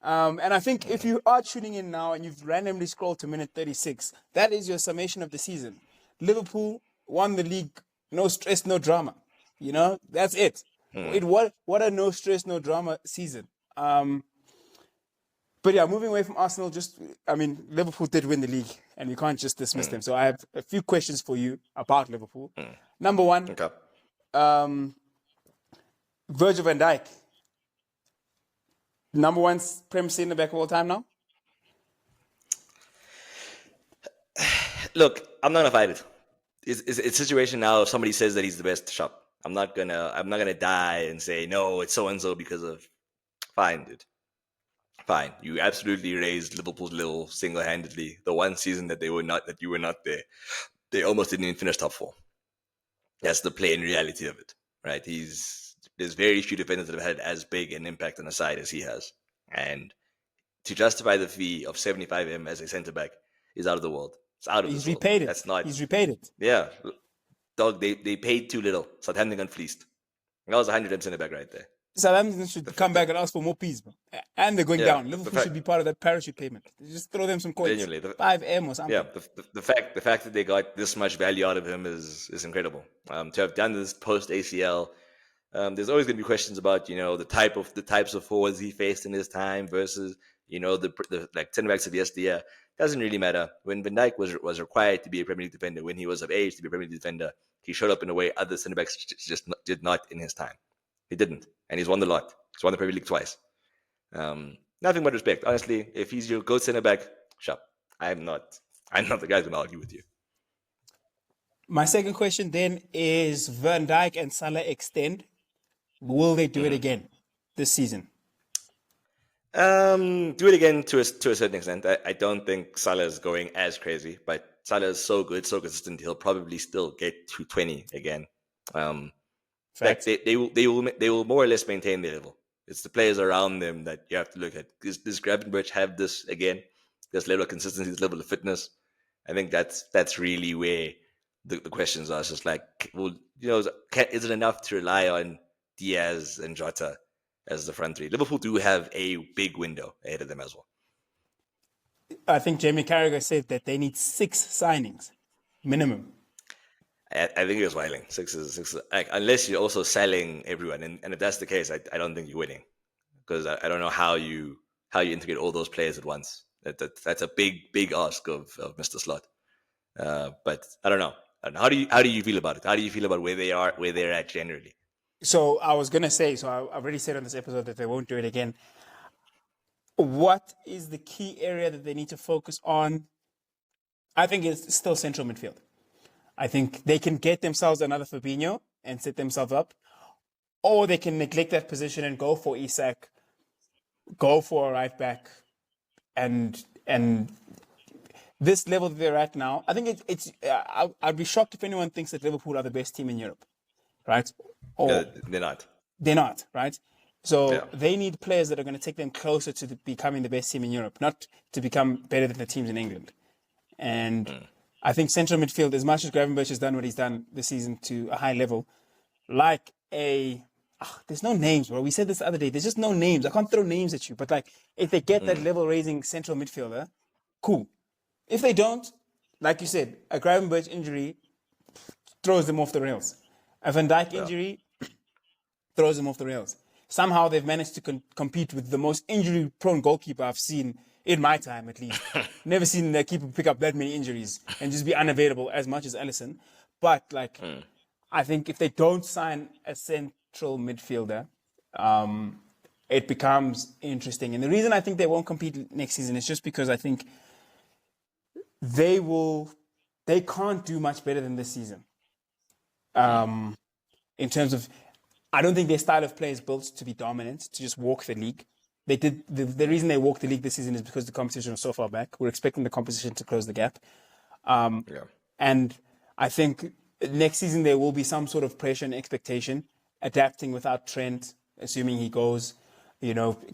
And I think if you are tuning in now and you've randomly scrolled to minute 36, that is your summation of the season. Liverpool won the league, no stress, no drama. You know, that's it. What a no stress, no drama season. But yeah, moving away from Arsenal, Liverpool did win the league and we can't just dismiss them. So I have a few questions for you about Liverpool. Number one, Virgil van Dijk. Number one Premier centre back of all time now? Look, I'm not gonna fight it. It's a situation now. If somebody says that he's the best, shop. I'm not gonna die and say no, it's so and so because of. Fine, dude. Fine. You absolutely raised Liverpool's little single-handedly. The one season that you were not there, they almost didn't even finish top four. That's the plain reality of it, right? There's very few defenders that have had as big an impact on the side as he has. And to justify the fee of 75M as a centre-back is out of the world. It's out of the world. He's repaid it. That's not... He's repaid it. Yeah. Dog, they paid too little. Southampton got fleeced. That was 100M centre-back right there. Southampton should come back and ask for more peas, bro. And they're going down. Liverpool should be part of that parachute payment. Just throw them some coins. 5M or something. Yeah, the fact that they got this much value out of him is incredible. To have done this post ACL, there's always going to be questions about the types of forwards he faced in his time versus the like centre backs of yesteryear. Doesn't really matter. When Van Dijk was required to be a Premier League defender, when he was of age to be a Premier League defender, he showed up in a way other centre backs just did not in his time. He didn't, and he's won the lot. He's won the Premier League twice. Nothing but respect, honestly. If he's your GOAT centre back, shut. I'm not the guy to argue with you. My second question then is: Van Dijk and Salah extend? Will they do it again this season? Do it again to a certain extent. I don't think Salah is going as crazy, but Salah is so good, so consistent. He'll probably still get to 20 again. Like they will more or less maintain their level. It's the players around them that you have to look at. Does Gravenberch have this again? This level of consistency, this level of fitness? I think that's really where the questions are. It's just like, well, is it enough to rely on Diaz and Jota as the front three? Liverpool do have a big window ahead of them as well. I think Jamie Carragher said that they need 6 signings minimum. I think it was Weiling. Six is like, unless you're also selling everyone, and if that's the case, I don't think you're winning, because I don't know how you integrate all those players at once. That's a big ask of Mr. Slot. But I don't know. How do you feel about it? How do you feel about where they're at generally? So I was gonna say, I've already said on this episode that they won't do it again. What is the key area that they need to focus on? I think it's still central midfield. I think they can get themselves another Fabinho and set themselves up, or they can neglect that position and go for Isak, go for a right back, and this level that they're at now. I think it's. I'd be shocked if anyone thinks that Liverpool are the best team in Europe, right? Or they're not. They're not, right? So they need players that are going to take them closer to becoming the best team in Europe, not to become better than the teams in England. And I think central midfield, as much as Gravenberch has done what he's done this season to a high level, like a there's no names, bro. We said this the other day. There's just no names. I can't throw names at you. But like, if they get that level-raising central midfielder, cool. If they don't, like you said, a Gravenberch injury throws them off the rails. A Van Dijk injury throws them off the rails. Somehow they've managed to compete with the most injury-prone goalkeeper I've seen in my time, at least. Never seen the keeper pick up that many injuries and just be unavailable as much as Alisson. But like, I think if they don't sign a central midfielder, it becomes interesting. And the reason I think they won't compete next season is just because I think they can't do much better than this season. In terms of, I don't think their style of play is built to be dominant, to just walk the league. They did the reason they walked the league this season is because the competition was so far back. We're expecting the competition to close the gap. And I think next season there will be some sort of pressure and expectation, adapting without Trent, assuming he goes,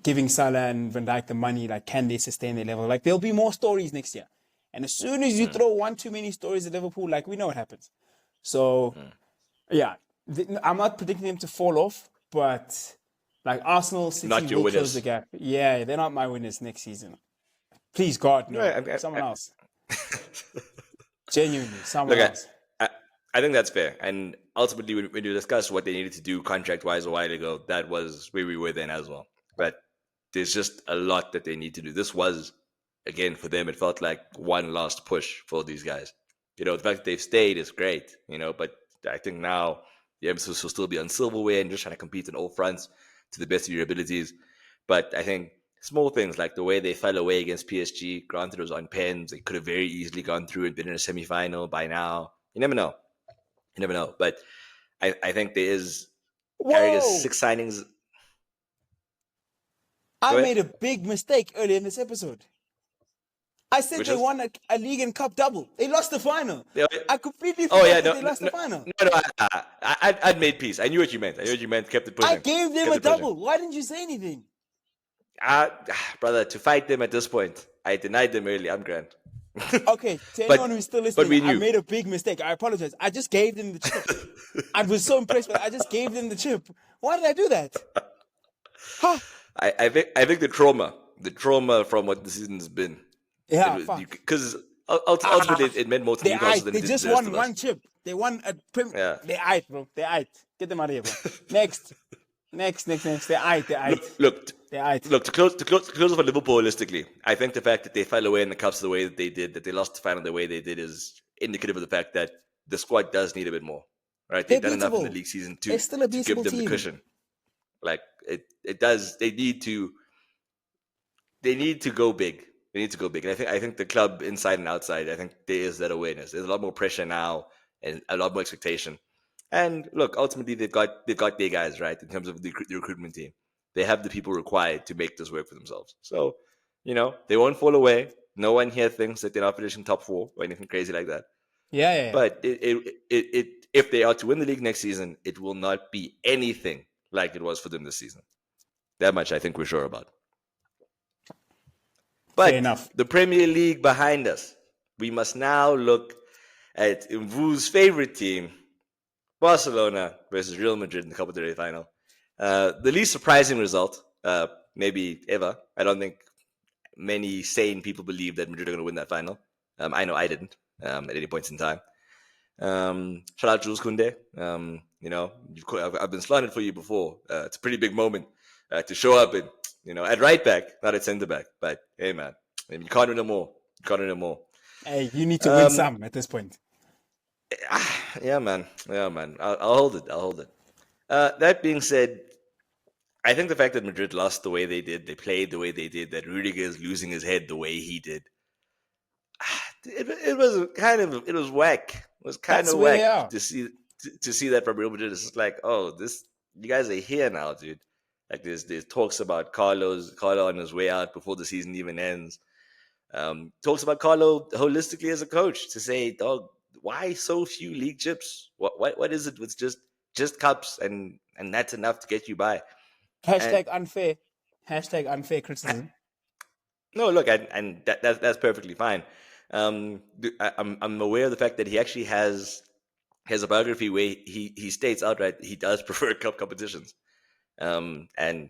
giving Salah and Van Dijk the money, like can they sustain their level? Like there'll be more stories next year. And as soon as you throw one too many stories at Liverpool, like we know what happens. So, I'm not predicting them to fall off, but like Arsenal, City will close the gap. Yeah, they're not my winners next season. Please, God, no. Someone else. Genuinely, someone else. I think that's fair. And ultimately, when you discuss what they needed to do contract-wise a while ago, that was where we were then as well. But there's just a lot that they need to do. This was, again, for them, it felt like one last push for these guys. The fact that they've stayed is great, but I think now the emphasis will still be on silverware and just trying to compete on all fronts to the best of your abilities. But I think small things like the way they fell away against PSG, granted it was on pens, they could have very easily gone through and been in a semi-final by now. You never know. But I think there is Carragher's 6 signings. I made a big mistake earlier in this episode. I said they won a league and cup double. They lost the final. I completely forgot that they lost the final. No, I'd made peace. I knew what you meant. Kept it pushing. I gave them a double. Why didn't you say anything? Brother, to fight them at this point, I denied them early. I'm grand. Okay, to anyone who's still listening, I made a big mistake. I apologize. I just gave them the chip. I was so impressed, but I just gave them the chip. Why did I do that? Huh? I think the trauma from what the season's been. Yeah, because ultimately it meant more to Newcastle than it did. They just won one chip. They won a They eyed, bro. They eyed. Get them out of here, bro. Next. They eyed. Look, to close off on Liverpool holistically, I think the fact that they fell away in the cups the way that they did, that they lost the final the way they did, is indicative of the fact that the squad does need a bit more. Right? They've done enough in the league season to give them the cushion. Like it does. They need to go big. They need to go big. And I think the club inside and outside, I think there is that awareness. There's a lot more pressure now and a lot more expectation. And look, ultimately they've got their guys, right, in terms of the recruitment team. They have the people required to make this work for themselves. So, they won't fall away. No one here thinks that they're not finishing top 4 or anything crazy like that. Yeah. But if they are to win the league next season, it will not be anything like it was for them this season. That much I think we're sure about. But fair enough. The Premier League behind us, we must now look at Mvu's favorite team, Barcelona versus Real Madrid in the Copa del Rey final. The least surprising result, maybe ever. I don't think many sane people believe that Madrid are going to win that final. I know I didn't at any point in time. Shout out Jules Koundé. I've been slandered for you before. It's a pretty big moment to show up at right back, not at centre back. But hey, man, you can't win them all. Hey, you need to win some at this point. Yeah, man. I'll hold it. That being said, I think the fact that Madrid lost the way they did, they played the way they did, that Rudiger is losing his head the way he did, it was whack. It was kind of whack to see that from Real Madrid. It's just like, you guys are here now, dude. Like there's talks about Carlo on his way out before the season even ends. Talks about Carlo holistically as a coach to say, dog, why so few league chips? What is it with just cups and that's enough to get you by? Unfair. Unfair criticism. No, look, and that's perfectly fine. I'm aware of the fact that he actually has a biography where he states outright he does prefer cup competitions. And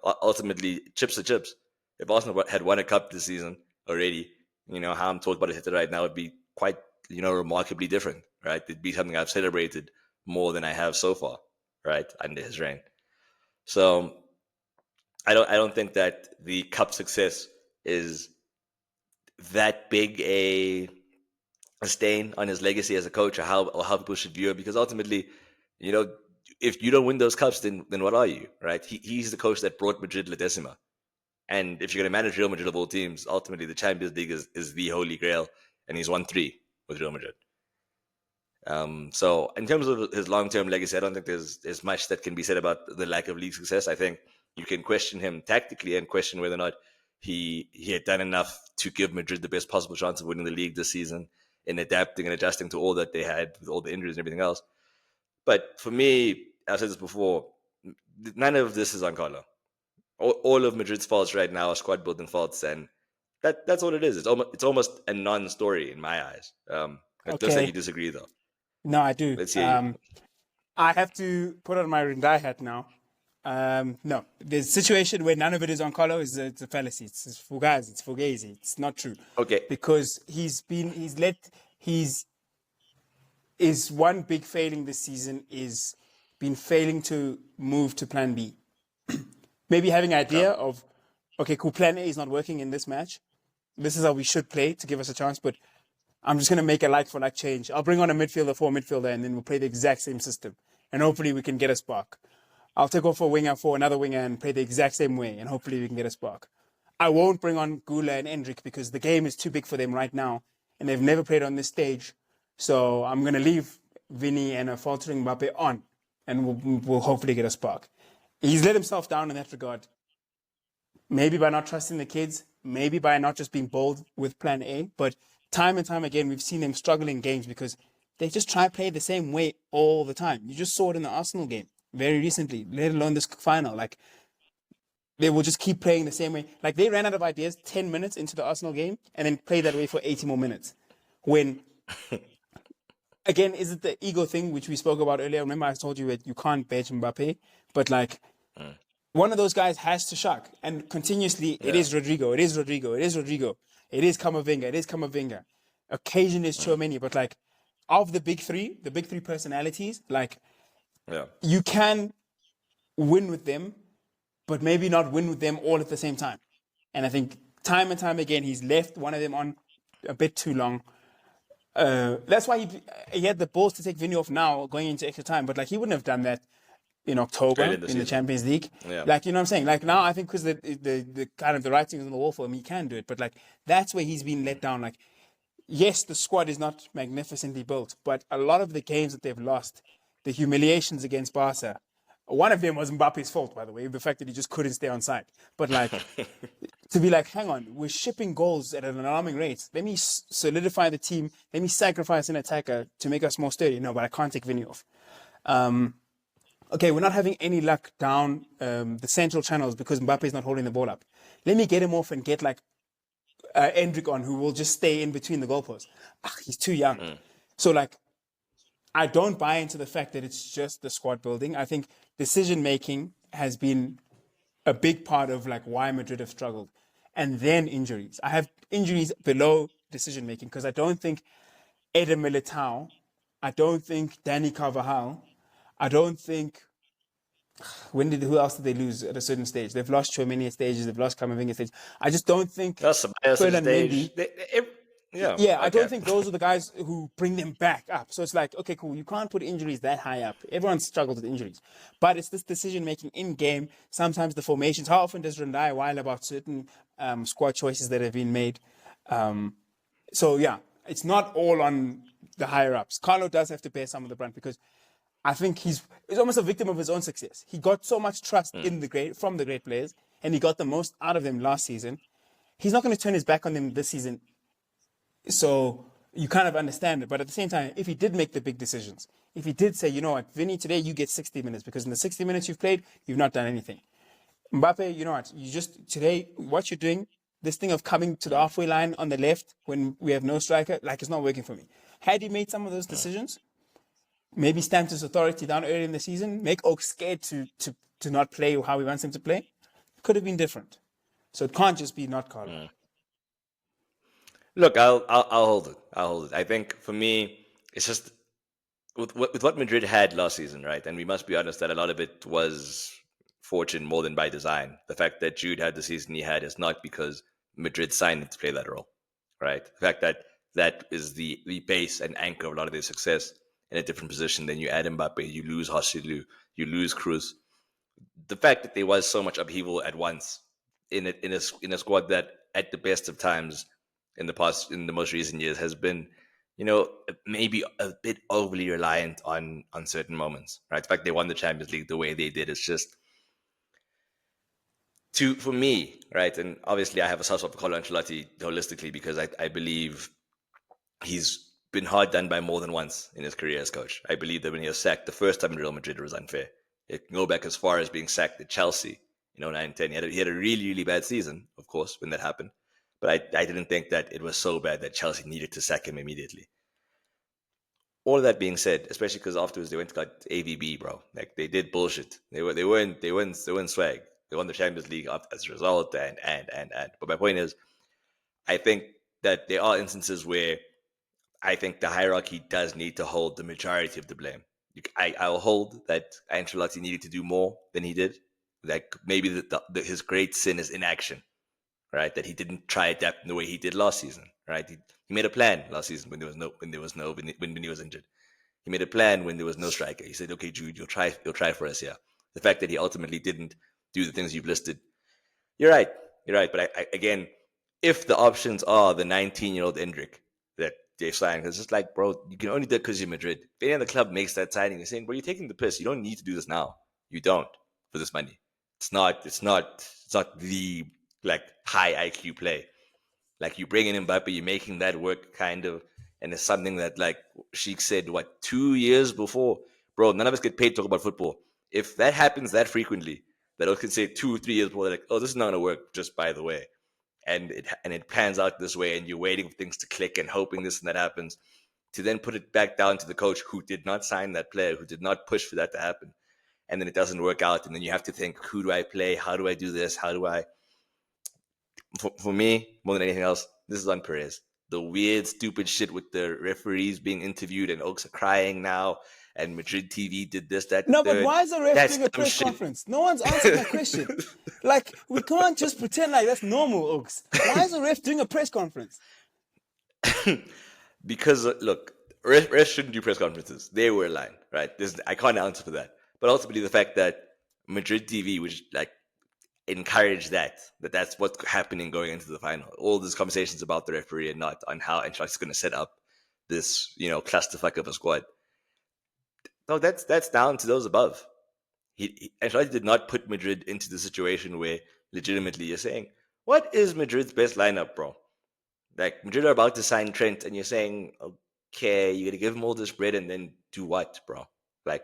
ultimately, chips are chips. If Arsenal had won a cup this season already, how I'm talking about it right now would be quite, remarkably different, right? It'd be something I've celebrated more than I have so far, right, under his reign. So I don't think that the cup success is that big a stain on his legacy as a coach, or how people should view it, because ultimately, you know, if you don't win those cups, then what are you, right? He's the coach that brought Madrid La Decima. And if you're going to manage Real Madrid of all teams, ultimately the Champions League is the holy grail, and he's won 3 with Real Madrid. So in terms of his long-term legacy, I don't think there's much that can be said about the lack of league success. I think you can question him tactically and question whether or not he had done enough to give Madrid the best possible chance of winning the league this season, in adapting and adjusting to all that they had with all the injuries and everything else. But for me, I've said this before, none of this is on Carlo. All of Madrid's faults right now are squad building faults, and that's all it is. It's almost a non-story in my eyes. It looks like you Okay. disagree, though. No, I do. Let's hear you. I have to put on my Rindai hat now. No, the situation where none of it is on Carlo it's a fallacy. It's fugazi. It's fugazi. It's not true. Okay. Because his one big failing this season is been failing to move to plan B. Maybe having an idea of, okay, cool, plan A is not working in this match. This is how we should play to give us a chance, but I'm just going to make a like-for-like change. I'll bring on a midfielder for a midfielder, and then we'll play the exact same system. And hopefully we can get a spark. I'll take off a winger for another winger and play the exact same way, and hopefully we can get a spark. I won't bring on Gula and Endrick because the game is too big for them right now, and they've never played on this stage. So I'm going to leave Vinny and a faltering Mbappe on, and we'll hopefully get a spark. He's let himself down in that regard. Maybe by not trusting the kids, maybe by not just being bold with plan A, but time and time again, we've seen them struggle in games because they just try to play the same way all the time. You just saw it in the Arsenal game very recently, let alone this final. Like, they will just keep playing the same way. Like, they ran out of ideas 10 minutes into the Arsenal game and then played that way for 80 more minutes. When, again, is it the ego thing, which we spoke about earlier? Remember I told you that you can't bench Mbappe, but like, one of those guys has to shock. And continuously, it is Rodrigo, it is Rodrigo, it is Rodrigo, it is Camavinga, it is Camavinga. Occasionally it's Tchouameni, but like, of the big three personalities, like, you can win with them, but maybe not win with them all at the same time. And I think time and time again, he's left one of them on a bit too long. That's why he had the balls to take Vinny off now going into extra time, but like, he wouldn't have done that in October in the Champions League. Like, you know what I'm saying? Like, now I think because the kind of the writing is on the wall for him, he can do it. But like, that's where he's been let down. Like, yes, the squad is not magnificently built, but a lot of the games that they've lost, the humiliations against Barca, one of them was Mbappe's fault, by the way, the fact that he just couldn't stay on side. But like, to be like, hang on, we're shipping goals at an alarming rate. Let me solidify the team. Let me sacrifice an attacker to make us more sturdy. No, but I can't take Vinny off. Okay, we're not having any luck down the central channels because Mbappe is not holding the ball up. Let me get him off and get like Endrick on, who will just stay in between the goalposts. He's too young. So like, I don't buy into the fact that it's just the squad building. I think decision-making has been a big part of like why Madrid have struggled. And then injuries. I have injuries below decision-making because I don't think Eder Militao, I don't think Danny Carvajal, I don't think who else did they lose at a certain stage? They've lost Tchouameni at stages, they've lost Camavinga at stages. I just don't think Ferland Mendy. I don't think those are the guys who bring them back up. So it's like, okay, cool, you can't put injuries that high up. Everyone struggles with injuries. But it's this decision-making in-game, sometimes the formations. How often does Rindai while about certain squad choices that have been made? So yeah, it's not all on the higher-ups. Carlo does have to bear some of the brunt because I think he's almost a victim of his own success. He got so much trust from the great players, and he got the most out of them last season. He's not going to turn his back on them this season. So you kind of understand it. But at the same time, if he did make the big decisions, if he did say, you know what, Vinny, today you get 60 minutes because in the 60 minutes you've played, you've not done anything. Mbappe, you know what, today, what you're doing, this thing of coming to the halfway line on the left when we have no striker, like, it's not working for me. Had he made some of those decisions, maybe stamped his authority down early in the season, make Oak scared to to not play how he wants him to play, it could have been different. So it can't just be not Carlo. Look, I'll hold it. I'll hold it. I think for me, it's just with what Madrid had last season, right? And we must be honest that a lot of it was fortune more than by design. The fact that Jude had the season he had is not because Madrid signed him to play that role, right? The fact that that is the base and anchor of a lot of their success in a different position. Then you add Mbappe, you lose Hosselu, you lose Cruz. The fact that there was so much upheaval at once in a squad that at the best of times in the most recent years has been, maybe a bit overly reliant on certain moments, right? The fact they won the Champions League the way they did is just for me, right? And obviously I have a soft spot for Carlo Ancelotti holistically because I believe he's been hard done by more than once in his career as coach. I believe that when he was sacked the first time in Real Madrid, it was unfair. It can go back as far as being sacked at Chelsea, 9-10. He had a really, really bad season, of course, when that happened. But I didn't think that it was so bad that Chelsea needed to sack him immediately. All of that being said, especially because afterwards they went to got AVB, bro. Like they did bullshit. They weren't swag. They won the Champions League as a result, and. But my point is, I think that there are instances where I think the hierarchy does need to hold the majority of the blame. I'll hold that Ancelotti needed to do more than he did. Like maybe his great sin is inaction, right? That he didn't try adapt in the way he did last season, right? He made a plan last season when he was injured. He made a plan when there was no striker. He said, "Okay, Jude, you'll try for us here." The fact that he ultimately didn't do the things you've listed, you're right. But again, if the options are the 19-year-old Endrick that they signed, it's just like, bro, you can only do it because you're Madrid. If any other club makes that signing, you're saying, bro, you're taking the piss. You don't need to do this now. You don't for this money. It's not the like high IQ play. Like you bring in Mbappe, you're making that work kind of, and it's something that like Sheik said, 2 years before, bro. None of us get paid to talk about football. If that happens that frequently, that I can say 2 or 3 years before, they're like, oh, this is not gonna work. Just by the way, and it pans out this way, and you're waiting for things to click and hoping this and that happens, to then put it back down to the coach who did not sign that player, who did not push for that to happen, and then it doesn't work out, and then you have to think, who do I play? How do I do this? How do I? For me, more than anything else, this is on Perez. The weird, stupid shit with the referees being interviewed and Oaks are crying now, and Madrid TV did this, that, No, but third. why is the ref That's doing a dumb press shit. conference? No one's answered my question. Like, we can't just pretend like that's normal, Oaks. Why is the ref doing a press conference? Because look, refs shouldn't do press conferences. They were lying, right? I can't answer for that. But ultimately, the fact that Madrid TV, which like encourage that's what's happening going into the final. All these conversations about the referee and not on how Ancelotti's going to set up this, clusterfuck of a squad. No, that's down to those above. Ancelotti did not put Madrid into the situation where legitimately you're saying, what is Madrid's best lineup, bro? Like Madrid are about to sign Trent, and you're saying, okay, you're gonna give him all this bread, and then do what, bro? Like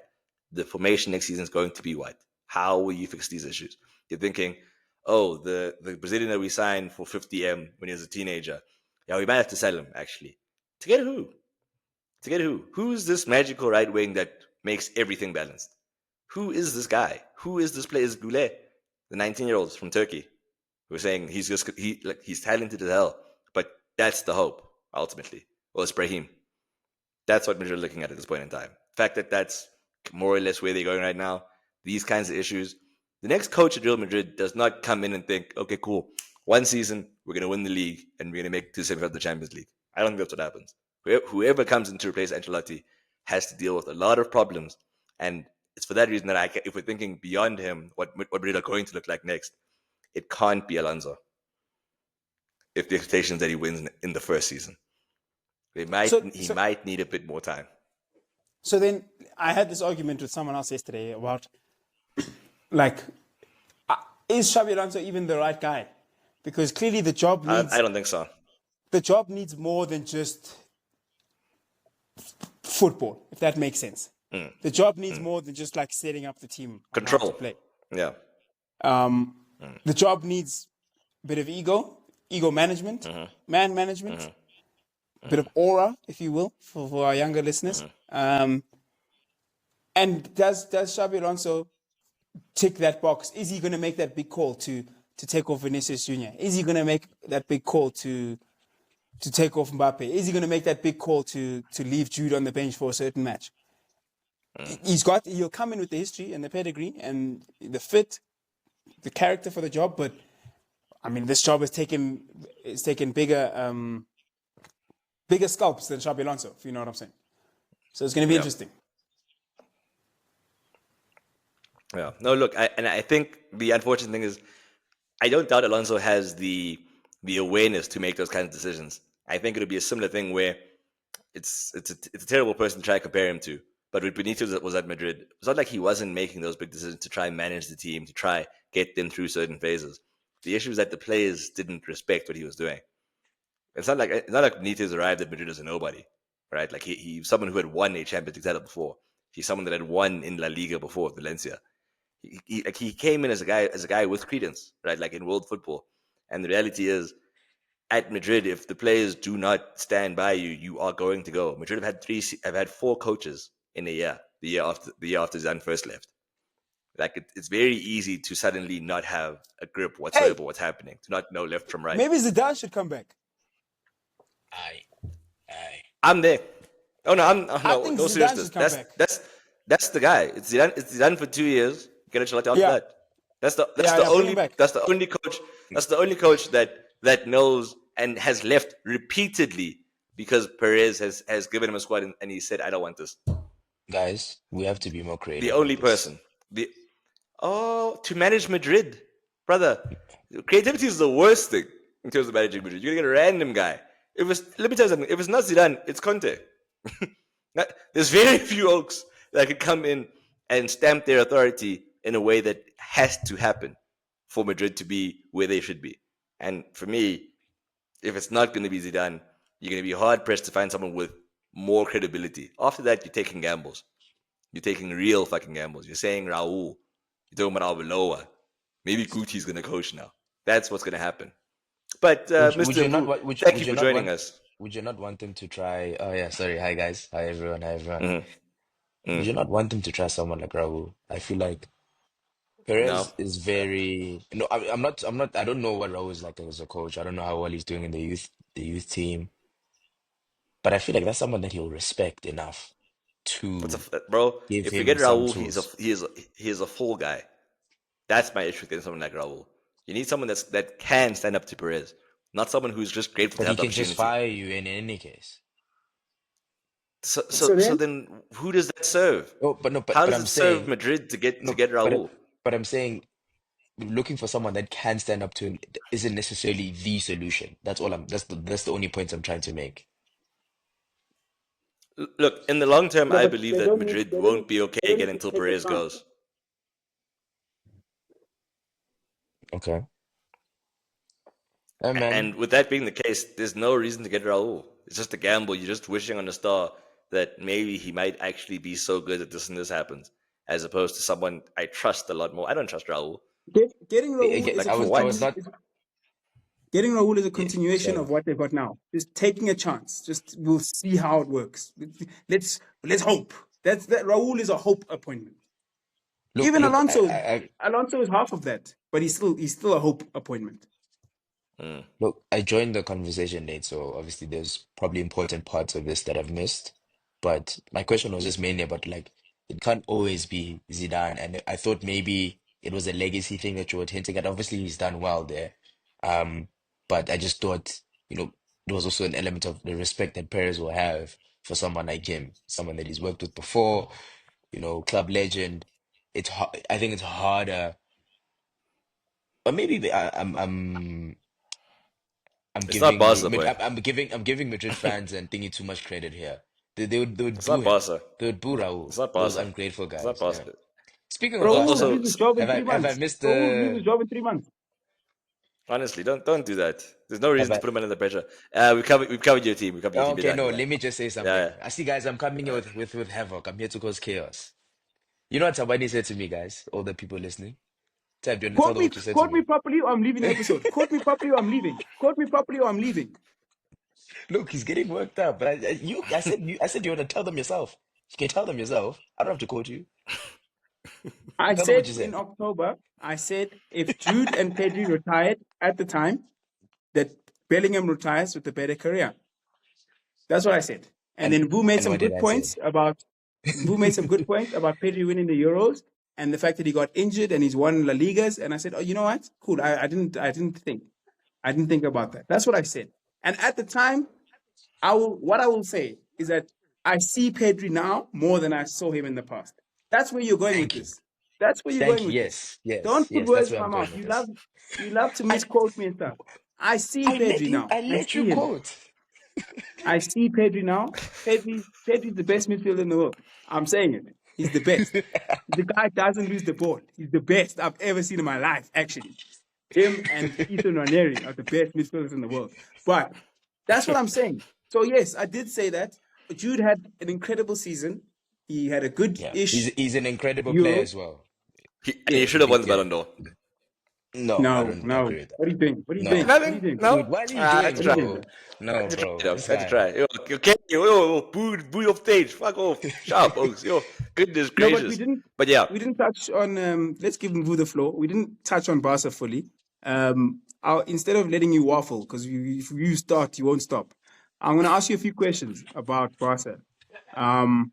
the formation next season is going to be what? How will you fix these issues? You're thinking, oh, the Brazilian that we signed for 50M when he was a teenager, yeah, we might have to sell him actually. To get who? To get who? Who's this magical right wing that makes everything balanced? Who is this guy? Who is this player? Is Goulet, the 19-year-old from Turkey? We're saying he's talented as hell, but that's the hope ultimately. Well, it's Brahim. That's what Madrid are looking at this point in time. The fact that that's more or less where they're going right now. These kinds of issues. The next coach at Real Madrid does not come in and think, okay, cool, one season we're going to win the league and we're going to make it to the semifinals of the Champions League. I don't think that's what happens. Whoever comes in to replace Ancelotti has to deal with a lot of problems, and it's for that reason that if we're thinking beyond him, what Madrid are going to look like next, it can't be Alonso. If the expectation is that he wins in the first season, he might need a bit more time. So then I had this argument with someone else yesterday about, like, is Xabi Alonso even the right guy? Because clearly the job needs... I don't think so. The job needs more than just football, if that makes sense. The job needs more than just like setting up the team Control. to play. Yeah. The job needs a bit of ego management, man management, a bit of aura, if you will, for our younger listeners. And does Xabi Alonso tick that box? Is he going to make that big call to take off Vinicius Jr.? Is he going to make that big call to take off Mbappe? Is he going to make that big call to leave Jude on the bench for a certain match? He'll come in with the history and the pedigree and the fit, the character for the job. But I mean, this job has taken bigger scalps than Xabi Alonso, if you know what I'm saying. So it's going to be interesting. Yeah. No, look, I think the unfortunate thing is, I don't doubt Alonso has the awareness to make those kinds of decisions. I think it'll be a similar thing where it's a terrible person to try to compare him to. But when Benitez was at Madrid, it's not like he wasn't making those big decisions to try and manage the team, to try get them through certain phases. The issue is that the players didn't respect what he was doing. It's not like Benitez arrived at Madrid as a nobody, right? Like he's someone who had won a Champions League title before. He's someone that had won in La Liga before, Valencia. He came in as a guy with credence, right? Like in world football. And the reality is, at Madrid, if the players do not stand by you, you are going to go. Madrid have had 4 coaches in a year. The year after Zidane first left. Like it's very easy to suddenly not have a grip whatsoever what's happening, to not know left from right. Maybe Zidane should come back. I'm there. Oh no, I think no Zidane seriousness. should come back. That's the guy. It's Zidane for 2 years. Get a after that. That's the only coach that knows and has left repeatedly because Perez has given him a squad and he said, I don't want this. Guys, we have to be more creative. The only person. To manage Madrid, brother. Creativity is the worst thing in terms of managing Madrid. You're gonna get a random guy. Let me tell you something. If it's not Zidane, it's Conte. There's very few oaks that could come in and stamp their authority in a way that has to happen for Madrid to be where they should be. And for me, if it's not going to be Zidane, you're going to be hard pressed to find someone with more credibility. After that, you're taking gambles. You're taking real fucking gambles. You're saying Raul. You're talking about Arbeloa. Maybe Guti's going to coach now. That's what's going to happen. But Mr. Mbu, thank you for joining us. Would you not want them to try? Oh yeah, sorry. Hi guys. Hi everyone. Mm-hmm. Would you not want them to try someone like Raul? I feel like Perez is very. No, I'm not. I don't know what Raul is like as a coach. I don't know how well he's doing in the youth team. But I feel like that's someone that he'll respect enough to bro. give If we him get some Raul, tools. he is a full guy. That's my issue with getting someone like Raul. You need someone that can stand up to Perez, not someone who's just grateful But to he have the can just opportunity. fire you in any case. So then who does that serve? Oh, but how but does I'm it saying serve Madrid to get no, Raul? but I'm saying looking for someone that can stand up to him isn't necessarily the solution. That's all that's the only point I'm trying to make. Look, in the long term, I believe that Madrid won't be okay again until Perez goes. Okay. Hey, man. And with that being the case, there's no reason to get Raul. It's just a gamble. You're just wishing on a star that maybe he might actually be so good that this and this happens, as opposed to someone I trust a lot more. I don't trust Raul. Getting Raul is Getting Raul is a continuation of what they've got now. Just taking a chance. Just we'll see how it works. Let's hope. That Raul is a hope appointment. Even Alonso, Alonso is half of that, but he's still a hope appointment. Look, I joined the conversation late, so obviously there's probably important parts of this that I've missed. But my question was just mainly about like it can't always be Zidane, and I thought maybe it was a legacy thing that you were hinting at. Obviously, he's done well there, but I just thought there was also an element of the respect that Perez will have for someone like him, someone that he's worked with before, club legend. I think it's harder, but maybe I'm It's not giving Barca, boy. I'm giving Madrid fans and thinking too much credit here. They would It's boo not him. Barca. They would boo Raul. It's not Those Barca. ungrateful guys. It's not Barca. Yeah. Speaking of Raul Barca, will lose his job in 3 months. have I missed Raul will lose his job in 3 months. Honestly, don't do that. There's no reason to put him under the pressure. We've covered your team. Okay, no, let me just say something. Yeah. I see, guys. I'm coming here with havoc. I'm here to cause chaos. You know what somebody said to me, guys? All the people listening. Quote me properly, or I'm leaving the episode. Quote me properly, or I'm leaving. Quote me properly, or I'm leaving. Look, he's getting worked up. But I said you want to tell them yourself. You can tell them yourself. I don't have to quote you. I Tell them what said you in said. October, I said if Jude and Pedri retired at the time, that Bellingham retires with a better career. That's what I said. And And then Vu made and some what did good I say? points about Pedri winning the Euros and the fact that he got injured and he's won La Ligas. And I said, oh, you know what? Cool. I didn't think about that. That's what I said. And at the time, what I will say is that I see Pedri now more than I saw him in the past. That's where you're going with Thank you. this. That's where you're Thank going you. with this. Yes, yes, Don't put yes. That's words in where my I'm going mouth. with this. You love to I misquote me and stuff. I see Pedri now. I I let you see him. quote. I see Pedri now. Pedri's the best midfielder in the world. I'm saying it. He's the best. The guy doesn't lose the ball. He's the best I've ever seen in my life, actually. Him and Ethan Ranieri are the best midfielders in the world. But that's what I'm saying. So, yes, I did say that. Jude had an incredible season. He had a Yeah, good-ish he's an incredible player Euro. as well. He Yes. should have won the Yeah. Ballon d'Or. No, I No, don't no. agree with that. What are you doing? What are you No, doing? What are you Nothing? doing? No? dude, what are you I had doing, to What are you try. doing, bro? bro? I No, had to try, bro, dog. it's I had to fine. try. Yo, okay, yo, boo off stage. Fuck off. Sharp, folks. Yo, goodness No, but gracious. But yeah, we didn't touch on let's give Mvu the floor. We didn't touch on Barca fully. Instead of letting you waffle, because if you start, you won't stop. I'm gonna ask you a few questions about Barca. Um,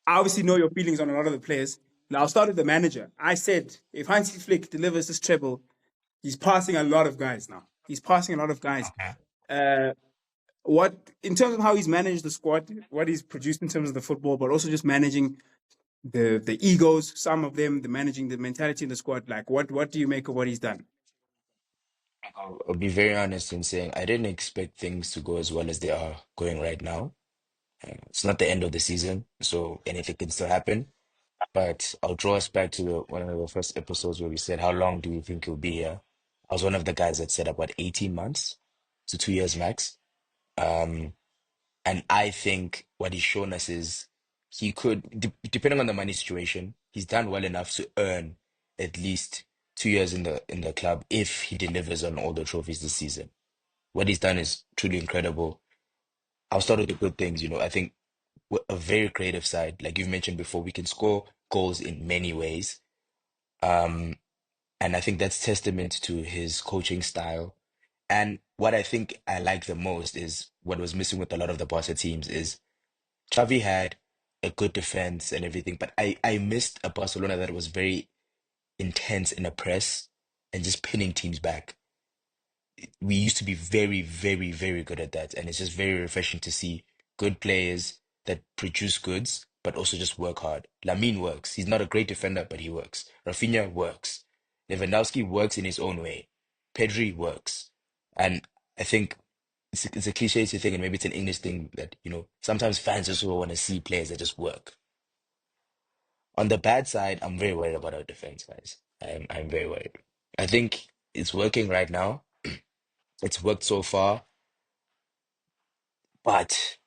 I obviously know your feelings on a lot of the players. Now I'll start with the manager. I said if Hansi Flick delivers this treble, he's passing a lot of guys now. He's passing a lot of guys. Okay. Uh, what in terms of how he's managed the squad, what he's produced in terms of the football, but also just managing the egos, some of them, the managing the mentality in the squad. Like, what do you make of what he's done? I'll be very honest in saying I didn't expect things to go as well as they are going right now. It's not the end of the season, so anything can still happen. But I'll draw us back to one of the first episodes where we said, how long do we think he'll be here? I was one of the guys that said about 18 months to 2 years max. Um, and I think what he's shown us is he could, depending on the money situation, he's done well enough to earn at least 2 years in the club if he delivers on all the trophies this season. What he's done is truly incredible. I'll start with the good things. I think we're a very creative side. Like you've mentioned before, we can score goals in many ways. Um, and I think that's testament to his coaching style. And what I think I like the most is what was missing with a lot of the Barca teams is Xavi had a good defense and everything, but I missed a Barcelona that was very intense in a press and just pinning teams back. We used to be very, very, very good at that. And it's just very refreshing to see good players that produce goods, but also just work hard. Lamine works. He's not a great defender, but he works. Rafinha works. Lewandowski works in his own way. Pedri works. And I think it's a cliche to think, and maybe it's an English thing that, sometimes fans just want to see players that just work. On the bad side, I'm very worried about our defense, guys. I'm very worried. I think it's working right now. It's worked so far. But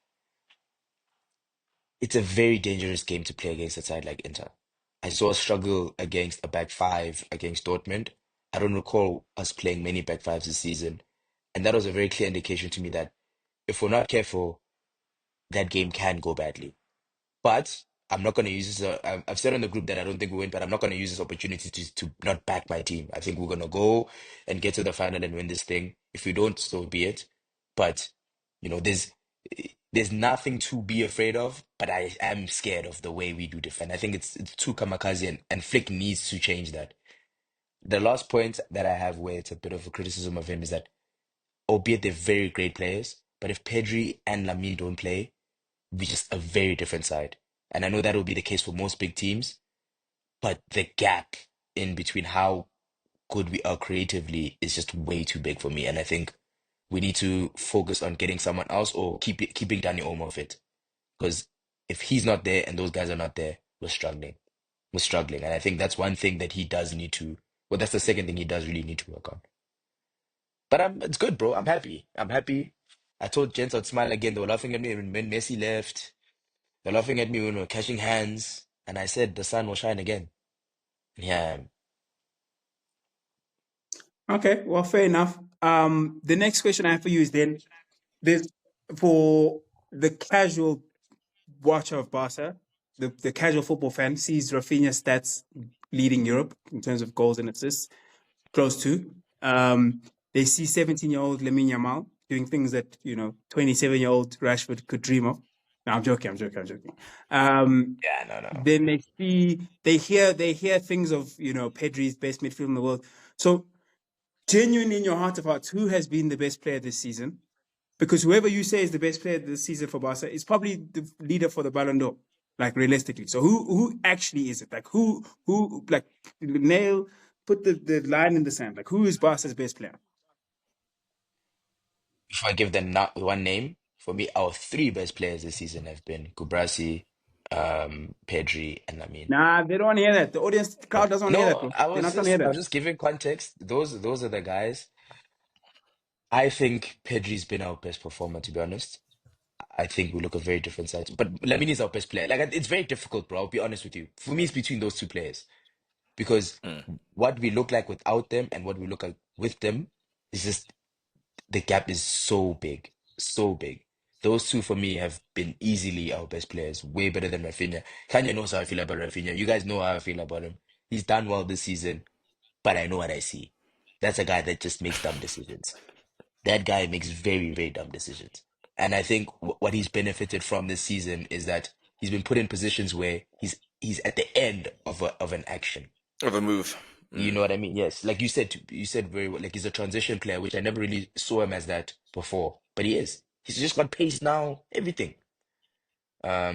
it's a very dangerous game to play against a side like Inter. I saw a struggle against a back five against Dortmund. I don't recall us playing many back fives this season. And that was a very clear indication to me that if we're not careful, that game can go badly. But I'm not going to use this. I've said on the group that I don't think we win, but I'm not going to use this opportunity to not back my team. I think we're going to go and get to the final and win this thing. If we don't, so be it. But there's nothing to be afraid of. But I am scared of the way we do defend. I think it's too kamikaze, and Flick needs to change that. The last point that I have, where it's a bit of a criticism of him, is that albeit they're very great players, but if Pedri and Lamine don't play, be just a very different side. And I know that will be the case for most big teams, but the gap in between how good we are creatively is just way too big for me. And I think we need to focus on getting someone else or keeping Danny Olmo fit. Because if he's not there and those guys are not there, we're struggling. We're struggling. And I think that's one thing that he does need to, well, that's the second thing he does really need to work on. But it's good, bro. I'm happy. I'm happy. I told gents I'd smile again. They were laughing at me when Messi left. They're laughing at me when we're catching hands. And I said, the sun will shine again. And here I am. Okay, well, fair enough. The next question I have for you is then this for the casual watcher of Barca. the casual football fan sees Rafinha's stats leading Europe in terms of goals and assists, close to. They see 17-year-old Lamine Yamal doing things that 27-year-old Rashford could dream of. No, I'm joking. I'm joking. I'm joking. Yeah, no, no. Then they hear things of Pedri's best midfield in the world. So genuinely, in your heart of hearts, who has been the best player this season? Because whoever you say is the best player this season for Barca is probably the leader for the Ballon d'Or, like realistically. So who actually is it? Like who like nail put the line in the sand. Like who is Barca's best player? If I give them not one name, for me, our three best players this season have been Kubrasi, Pedri, and Lamine. Nah, they don't want to hear that. The audience, the crowd No, doesn't want to hear that, no, bro. They're not trying to hear I that. was just giving context. Those are the guys. I think Pedri's been our best performer, to be honest. I think we look a very different side. But Lamine is our best player. Like it's very difficult, bro. I'll be honest with you. For me, it's between those two players because Mm. what we look like without them and what we look like with them is just the gap is so big, so big. Those two for me have been easily our best players, way better than Rafinha. Kanye knows how I feel about Rafinha. You guys know how I feel about him. He's done well this season, but I know what I see. That's a guy that just makes dumb decisions. That guy makes very, very dumb decisions. And I think what he's benefited from this season is that he's been put in positions where he's at the end of an action. Of a move. You know what I mean? Yes. Like you said very well, like he's a transition player, which I never really saw him as that before, but he is. He's just got pace now, everything.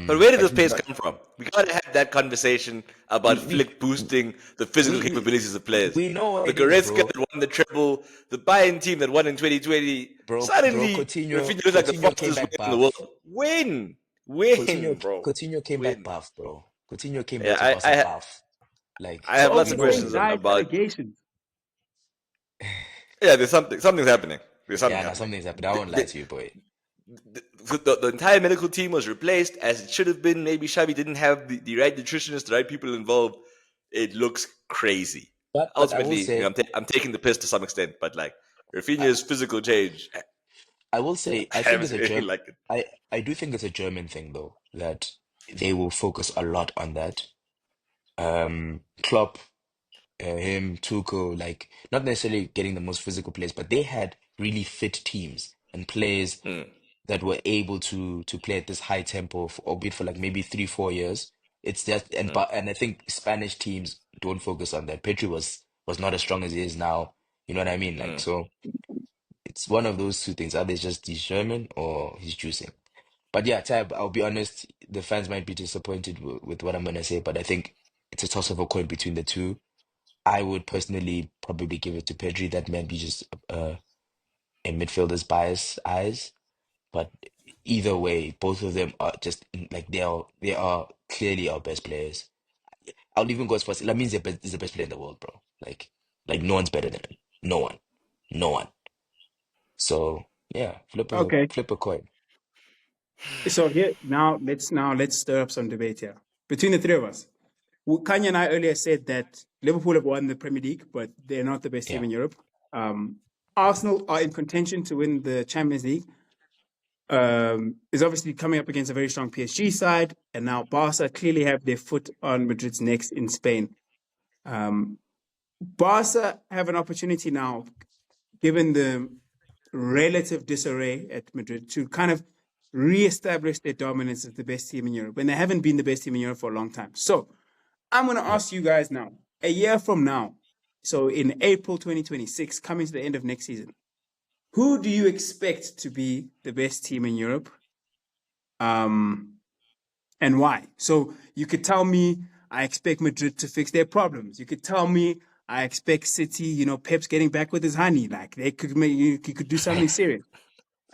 But where did But this he's pace not, come from? We gotta have that conversation about we Flick boosting the physical we capabilities of players. we know what The it is, Goretzka bro. that won the treble, the Bayern team that won in 2020. Bro, Suddenly, Rafinha looks like the Coutinho came fastest back winger in the world. buff. Win, win, bro, Coutinho came back win. buff, bro. Coutinho came back Yeah, to Barca buff. Like I So have all lots we of these things know. questions died about. allegations. Yeah, there's something's happening. There's something Yeah, now happening. something's happened. I won't lie to you, boy. The entire medical team was replaced as it should have been. Maybe Xavi didn't have the right nutritionists, the right people involved. It looks crazy. But I will Ultimately, say, I'm taking the piss to some extent, but like I, Rafinha's physical change, I will say, I I think it's a really German. like it. I do think it's a German thing though that they will focus a lot on that. Klopp, him, Tuchel, like not necessarily getting the most physical players, but they had really fit teams and players Mm, that were able to play at this high tempo, for, albeit for like maybe 3 4 years. It's just mm, and I think Spanish teams don't focus on that. Petri was not as strong as he is now. You know what I mean? Like mm. so, it's one of those two things. Either it's just he's German or he's juicing. But yeah, Tab, I'll be honest, the fans might be disappointed with what I'm gonna say, but I think it's a toss of a coin between the two. I would personally probably give it to Pedri. That might be just a midfielder's bias eyes, but either way, both of them are just like they are clearly our best players. I'll even go as far as that means is the best player in the world, bro. Like no one's better than him. No one, no one. So yeah, Okay. flip a coin. So here now let's stir up some debate here between the three of us. Kanye and I earlier said that Liverpool have won the Premier League, but they're not the best team Yeah, in Europe. Um, Arsenal are in contention to win the Champions League. Is obviously coming up against a very strong PSG side, and now Barca clearly have their foot on Madrid's necks in Spain. Um, Barca have an opportunity now, given the relative disarray at Madrid, to kind of re-establish their dominance as the best team in Europe, and they haven't been the best team in Europe for a long time. So I'm going to yeah. ask you guys now, a year from now, so in April 2026, coming to the end of next season, who do you expect to be the best team in Europe? And why? So you could tell me, I expect Madrid to fix their problems. You could tell me, I expect City, Pep's getting back with his honey. Like they could make you could do something serious.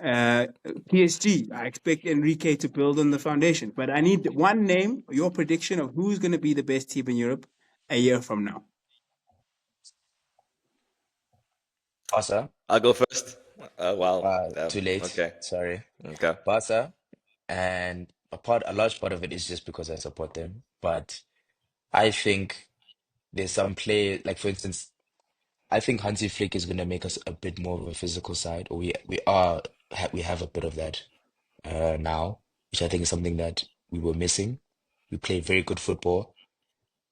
PSG, I expect Enrique to build on the foundation. But I need one name, your prediction of who's going to be the best team in Europe a year from now. Barca, I'll go first. Wow. too late. Okay. Sorry, Okay. Barca, and a large part of it is just because I support them. But I think there's some play, like for instance, I think Hansi Flick is going to make us a bit more of a physical side, or we have a bit of that now, which I think is something that we were missing. We play very good football.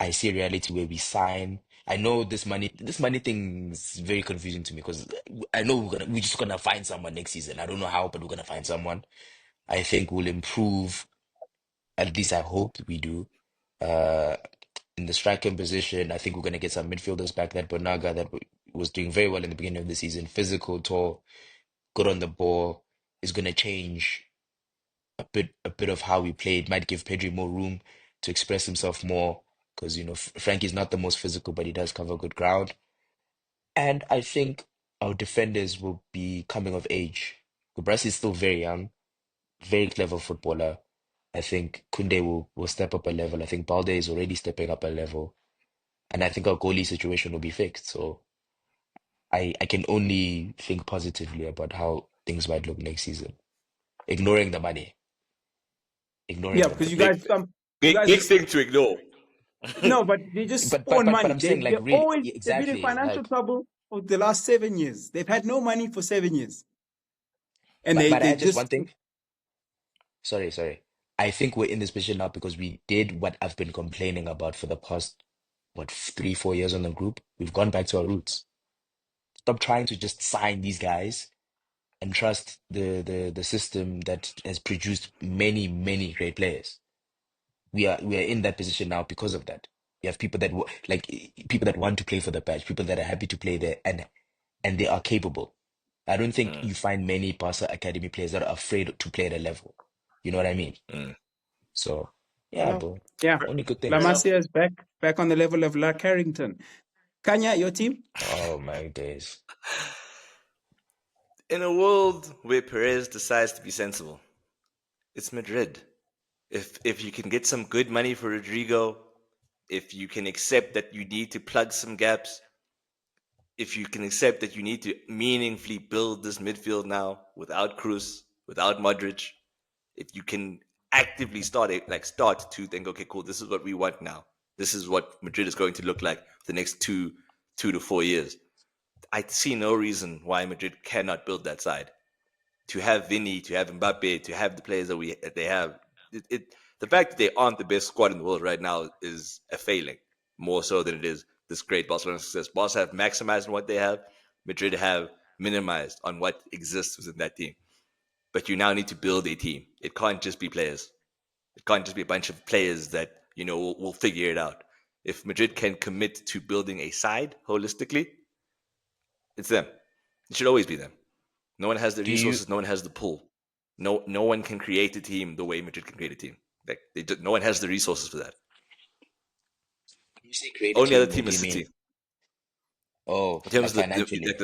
I see a reality where we sign. I know this money thing is very confusing to me because I know we're just gonna find someone next season. I don't know how, but we're gonna find someone. I think we'll improve. At least I hope we do. Uh, in the striking position, I think we're gonna get some midfielders back. That Bonaga that was doing very well in the beginning of the season, physical, tall, good on the ball, is gonna change a bit of how we play. It might give Pedri more room to express himself more because Frankie's not the most physical, but he does cover good ground. And I think our defenders will be coming of age. Kubrasi is still very young, very clever footballer. I think Kunde will step up a level. I think Balde is already stepping up a level. And I think our goalie situation will be fixed. So I can only think positively about how things might look next season. Ignoring the money. Ignoring Yeah, the because money. you guys Big just thing to ignore. no, but they just But spawn but money. I'm saying like really They've been in exactly financial like trouble for the last 7 years. They've had no money for 7 years, and but I they add just one just thing. Sorry. I think we're in this position now because we did what I've been complaining about for the past, 3, 4 years on the group. We've gone back to our roots. Stop trying to just sign these guys and trust the system that has produced many, many great players. We are in that position now because of that. You have people that people that want to play for the badge, people that are happy to play there, and they are capable. I don't think Mm, you find many Barca academy players that are afraid to play at a level. You know what I mean? mm. So yeah, well, bro. yeah. Only good La Fair things. enough. Masia is back on the level of La Carrington. Kanya, your team? Oh my days. In a world where Perez decides to be sensible, it's Madrid. If you can get some good money for Rodrigo, if you can accept that you need to plug some gaps, if you can accept that you need to meaningfully build this midfield now without Cruz, without Modric, if you can actively start to think, okay, cool, this is what we want now. This is what Madrid is going to look like for the next 2 to 4 years. I see no reason why Madrid cannot build that side. To have Vinny, to have Mbappe, to have the players that they have, the fact that they aren't the best squad in the world right now is a failing, more so than it is this great Barcelona success. Barca have maximized on what they have. Madrid have minimized on what exists within that team. But you now need to build a team. It can't just be players. It can't just be a bunch of players that will figure it out. If Madrid can commit to building a side holistically, it's them. It should always be them. No one has the Do you resources. No one has the pull. No one can create a team the way Madrid can create a team. No one has the resources for that. you say create a Only other team? What team do is you mean? City. Oh, In like terms of financially.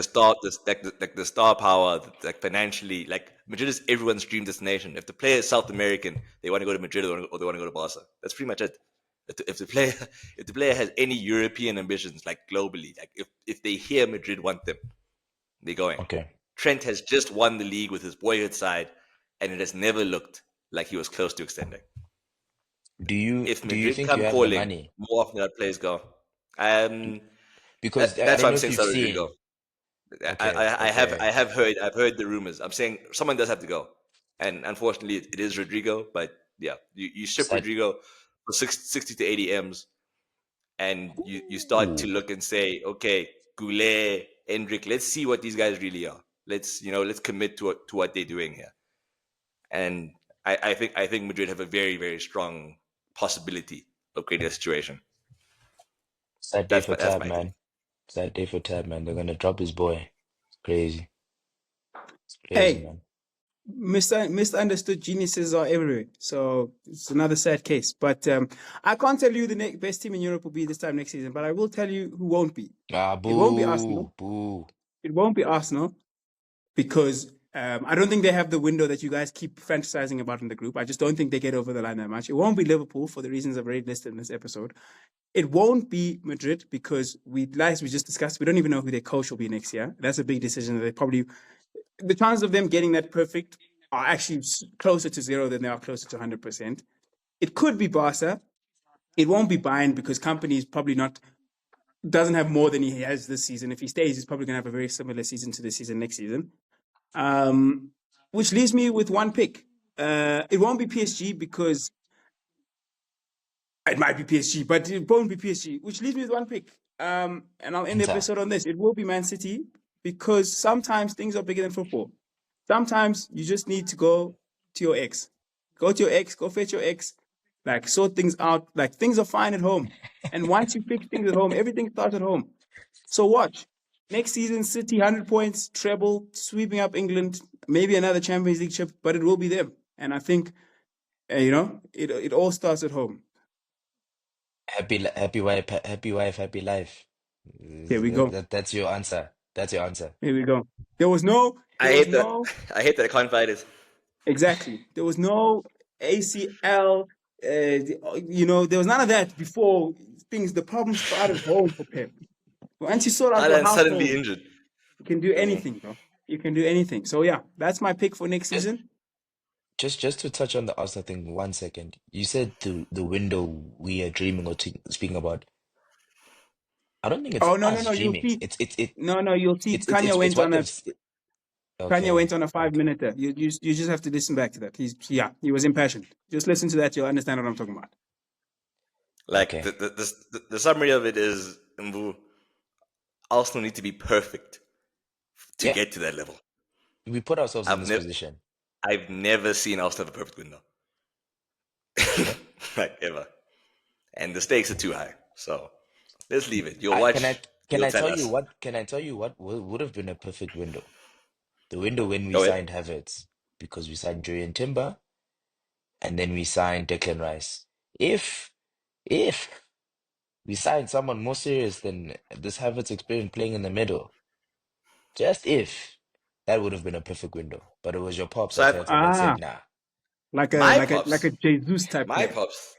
the star power, like financially, like Madrid is everyone's dream destination. If the player is South American, they want to go to Madrid or they want to go to Barca. That's pretty much it. If the player if the player has any European ambitions, like globally, like if they hear Madrid want them, they're going. Okay. Trent has just won the league with his boyhood side, and it has never looked like he was close to extending. Do you If do you Madrid think you come have the calling, money? more often that players go. Um, Because I that's don't why know I'm if saying you've Salah Rodrigo. seen. Okay, I okay. have heard the rumors. I'm saying someone does have to go, and unfortunately, it is Rodrigo. But yeah, you ship Sad. Rodrigo for 60 to 80 m's, and you start to Ooh. look and say, okay, Goulet, Hendrick, let's see what these guys really are. Let's commit to what they're doing here. And I think Madrid have a very very strong possibility of creating a situation. Sad day for That's Tab, my thing. man. Sad day for Tab, man. They're gonna drop his boy. Crazy. It's crazy, Hey, man. misunderstood geniuses are everywhere. So it's another sad case. But I can't tell you the best team in Europe will be this time next season, but I will tell you who won't be. Ah, It won't be Arsenal. boo, boo. It won't be Arsenal because I don't think they have the window that you guys keep fantasizing about in the group. I just don't think they get over the line that much. It won't be Liverpool for the reasons I've already listed in this episode. It won't be Madrid because as we just discussed, we don't even know who their coach will be next year. That's a big decision. They probably the chances of them getting that perfect are actually closer to zero than they are closer to 100%. It could be Barca. It won't be Bayern because company is probably not doesn't have more than he has this season. If he stays, he's probably going to have a very similar season to this season next season. Which leaves me with one pick. It won't be PSG because It might be PSG, but it won't be PSG, which leaves me with one pick. And I'll end the Inter. episode on this. It will be Man City because sometimes things are bigger than football. Sometimes you just need to go to your ex. Go to your ex, go fetch your ex, like sort things out. Like things are fine at home. And once you fix things at home, everything starts at home. So watch. Next season, City 100 points, treble, sweeping up England, maybe another Champions League chip, but it will be them. And I think, it all starts at home. Happy wife, happy life. Here we go. That's your answer. That's your answer. Here we go. There was no. I hate that. I hate that I can't fight it. Exactly. There was no ACL. There was none of that before things. The problems started home for Pep. Once you sort out your Alan household, suddenly injured. you can do anything, bro. You can do anything. So yeah, that's my pick for next season. Just to touch on the Arsenal thing 1 second. You said the window we are dreaming or speaking about. I don't think it's Oh no, us you'll dreaming. see. It's You'll see. it's Kanye went what on a. they've. Kanye went on a Okay. 5-minute. You just have to listen back to that. He was impassioned. Just listen to that. You'll understand what I'm talking about. Like Okay. the summary of it is, Mbu, Arsenal need to be perfect to Yeah. get to that level. We put ourselves in this position. I've never seen Arsenal have a perfect window. Like ever. And the stakes are too high. So let's leave it. You'll watch. Can you'll I tell us. you what? Can I tell you what would have been a perfect window? The window when we Go ahead. signed Havertz, because we signed Julian Timber, and then we signed Declan Rice. If we signed someone more serious than this Havertz experience playing in the middle, just if, that would have been a perfect window. But it was your pops So Arteta that said nah. Like My a pops. Jesus type My player. pops.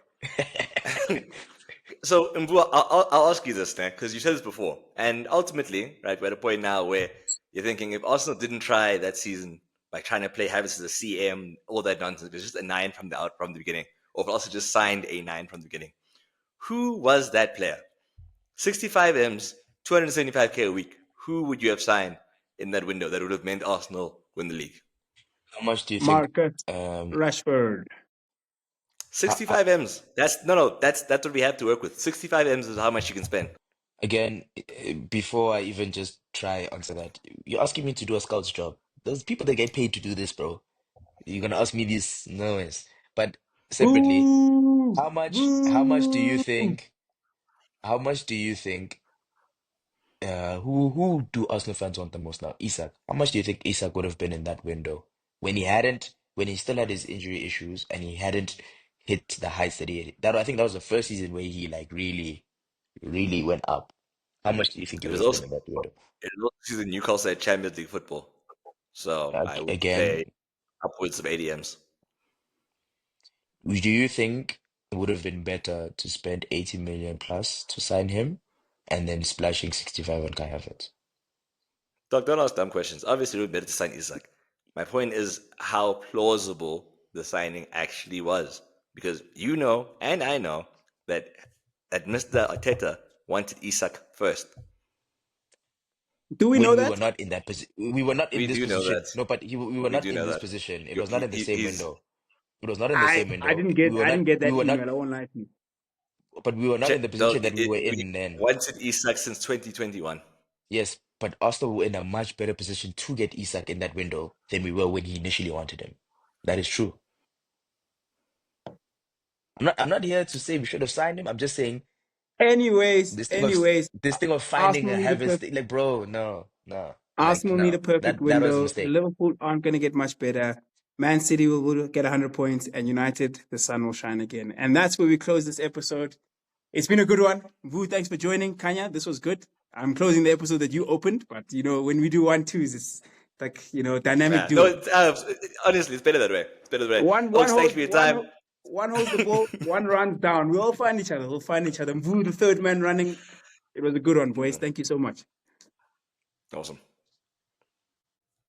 So, Mbu, I'll ask you this now, because you said this before. And ultimately, right, we're at a point now where you're thinking if Arsenal didn't try that season by trying to play Havertz as a CM, all that nonsense, it was just a 9 from the beginning, or if also just signed a 9 from the beginning. Who was that player? 65 M's, 275k a week. Who would you have signed in that window that would have meant Arsenal win the league? How much do you think? Marcus Rashford. 65 M's. That's what we have to work with. 65 M's is how much you can spend. Again, before I even just try answer that, you're asking me to do a scout's job. There's people that get paid to do this, bro. You're gonna ask me these no's. But separately, Boo! how much do you Boo! think who do Arsenal fans want the most now? Isak. How much do you think Isak would have been in that window when he still had his injury issues and he hadn't hit the heights that he had? I think that was the first season where he like really, really went up. How much do you think he It would was have been also in that window? the Newcastle at Champions League football. So I would Again, say upwards of 80 M's. do you think it would have been better to spend 80 million plus to sign him and then splashing 65 on Kai Havertz? Doc, don't ask dumb questions. Obviously, it would be better to sign Isak. My point is how plausible the signing actually was. Because you know, and I know, that Mr. Arteta wanted Isak first. Do we When know we that? were not in that position, we were not in We this do know position. that. No, but we were We not do in know this that. position. It was not in the same He's window. It was not in the same window. I didn't get We that were not, email. I won't lie to you. but we were not in the Dog, position that we were we in then. wanted Isak since 2021. Yes, but Arsenal were in a much better position to get Isak in that window than we were when he initially wanted him. That is true. I'm not here to say we should have signed him. I'm just saying Anyways, this thing of finding a Arsenal need a Havertz thing, like bro, no, like Arsenal need no, a perfect that was a window. mistake. Liverpool aren't going to get much better. Man City will get 100 points, and United, the sun will shine again. And that's where we close this episode. It's been a good one. Vu, thanks for joining. Kanya, this was good. I'm closing the episode that you opened, but when we do 1-2s, it's like dynamic duo. No, honestly, it's better that way. It's better that way. One Folks, holds thanks for your time. one holds the ball, one runs down. We'll all find each other. We'll find each other. Vu, the third man running. It was a good one, boys. Thank you so much. Awesome.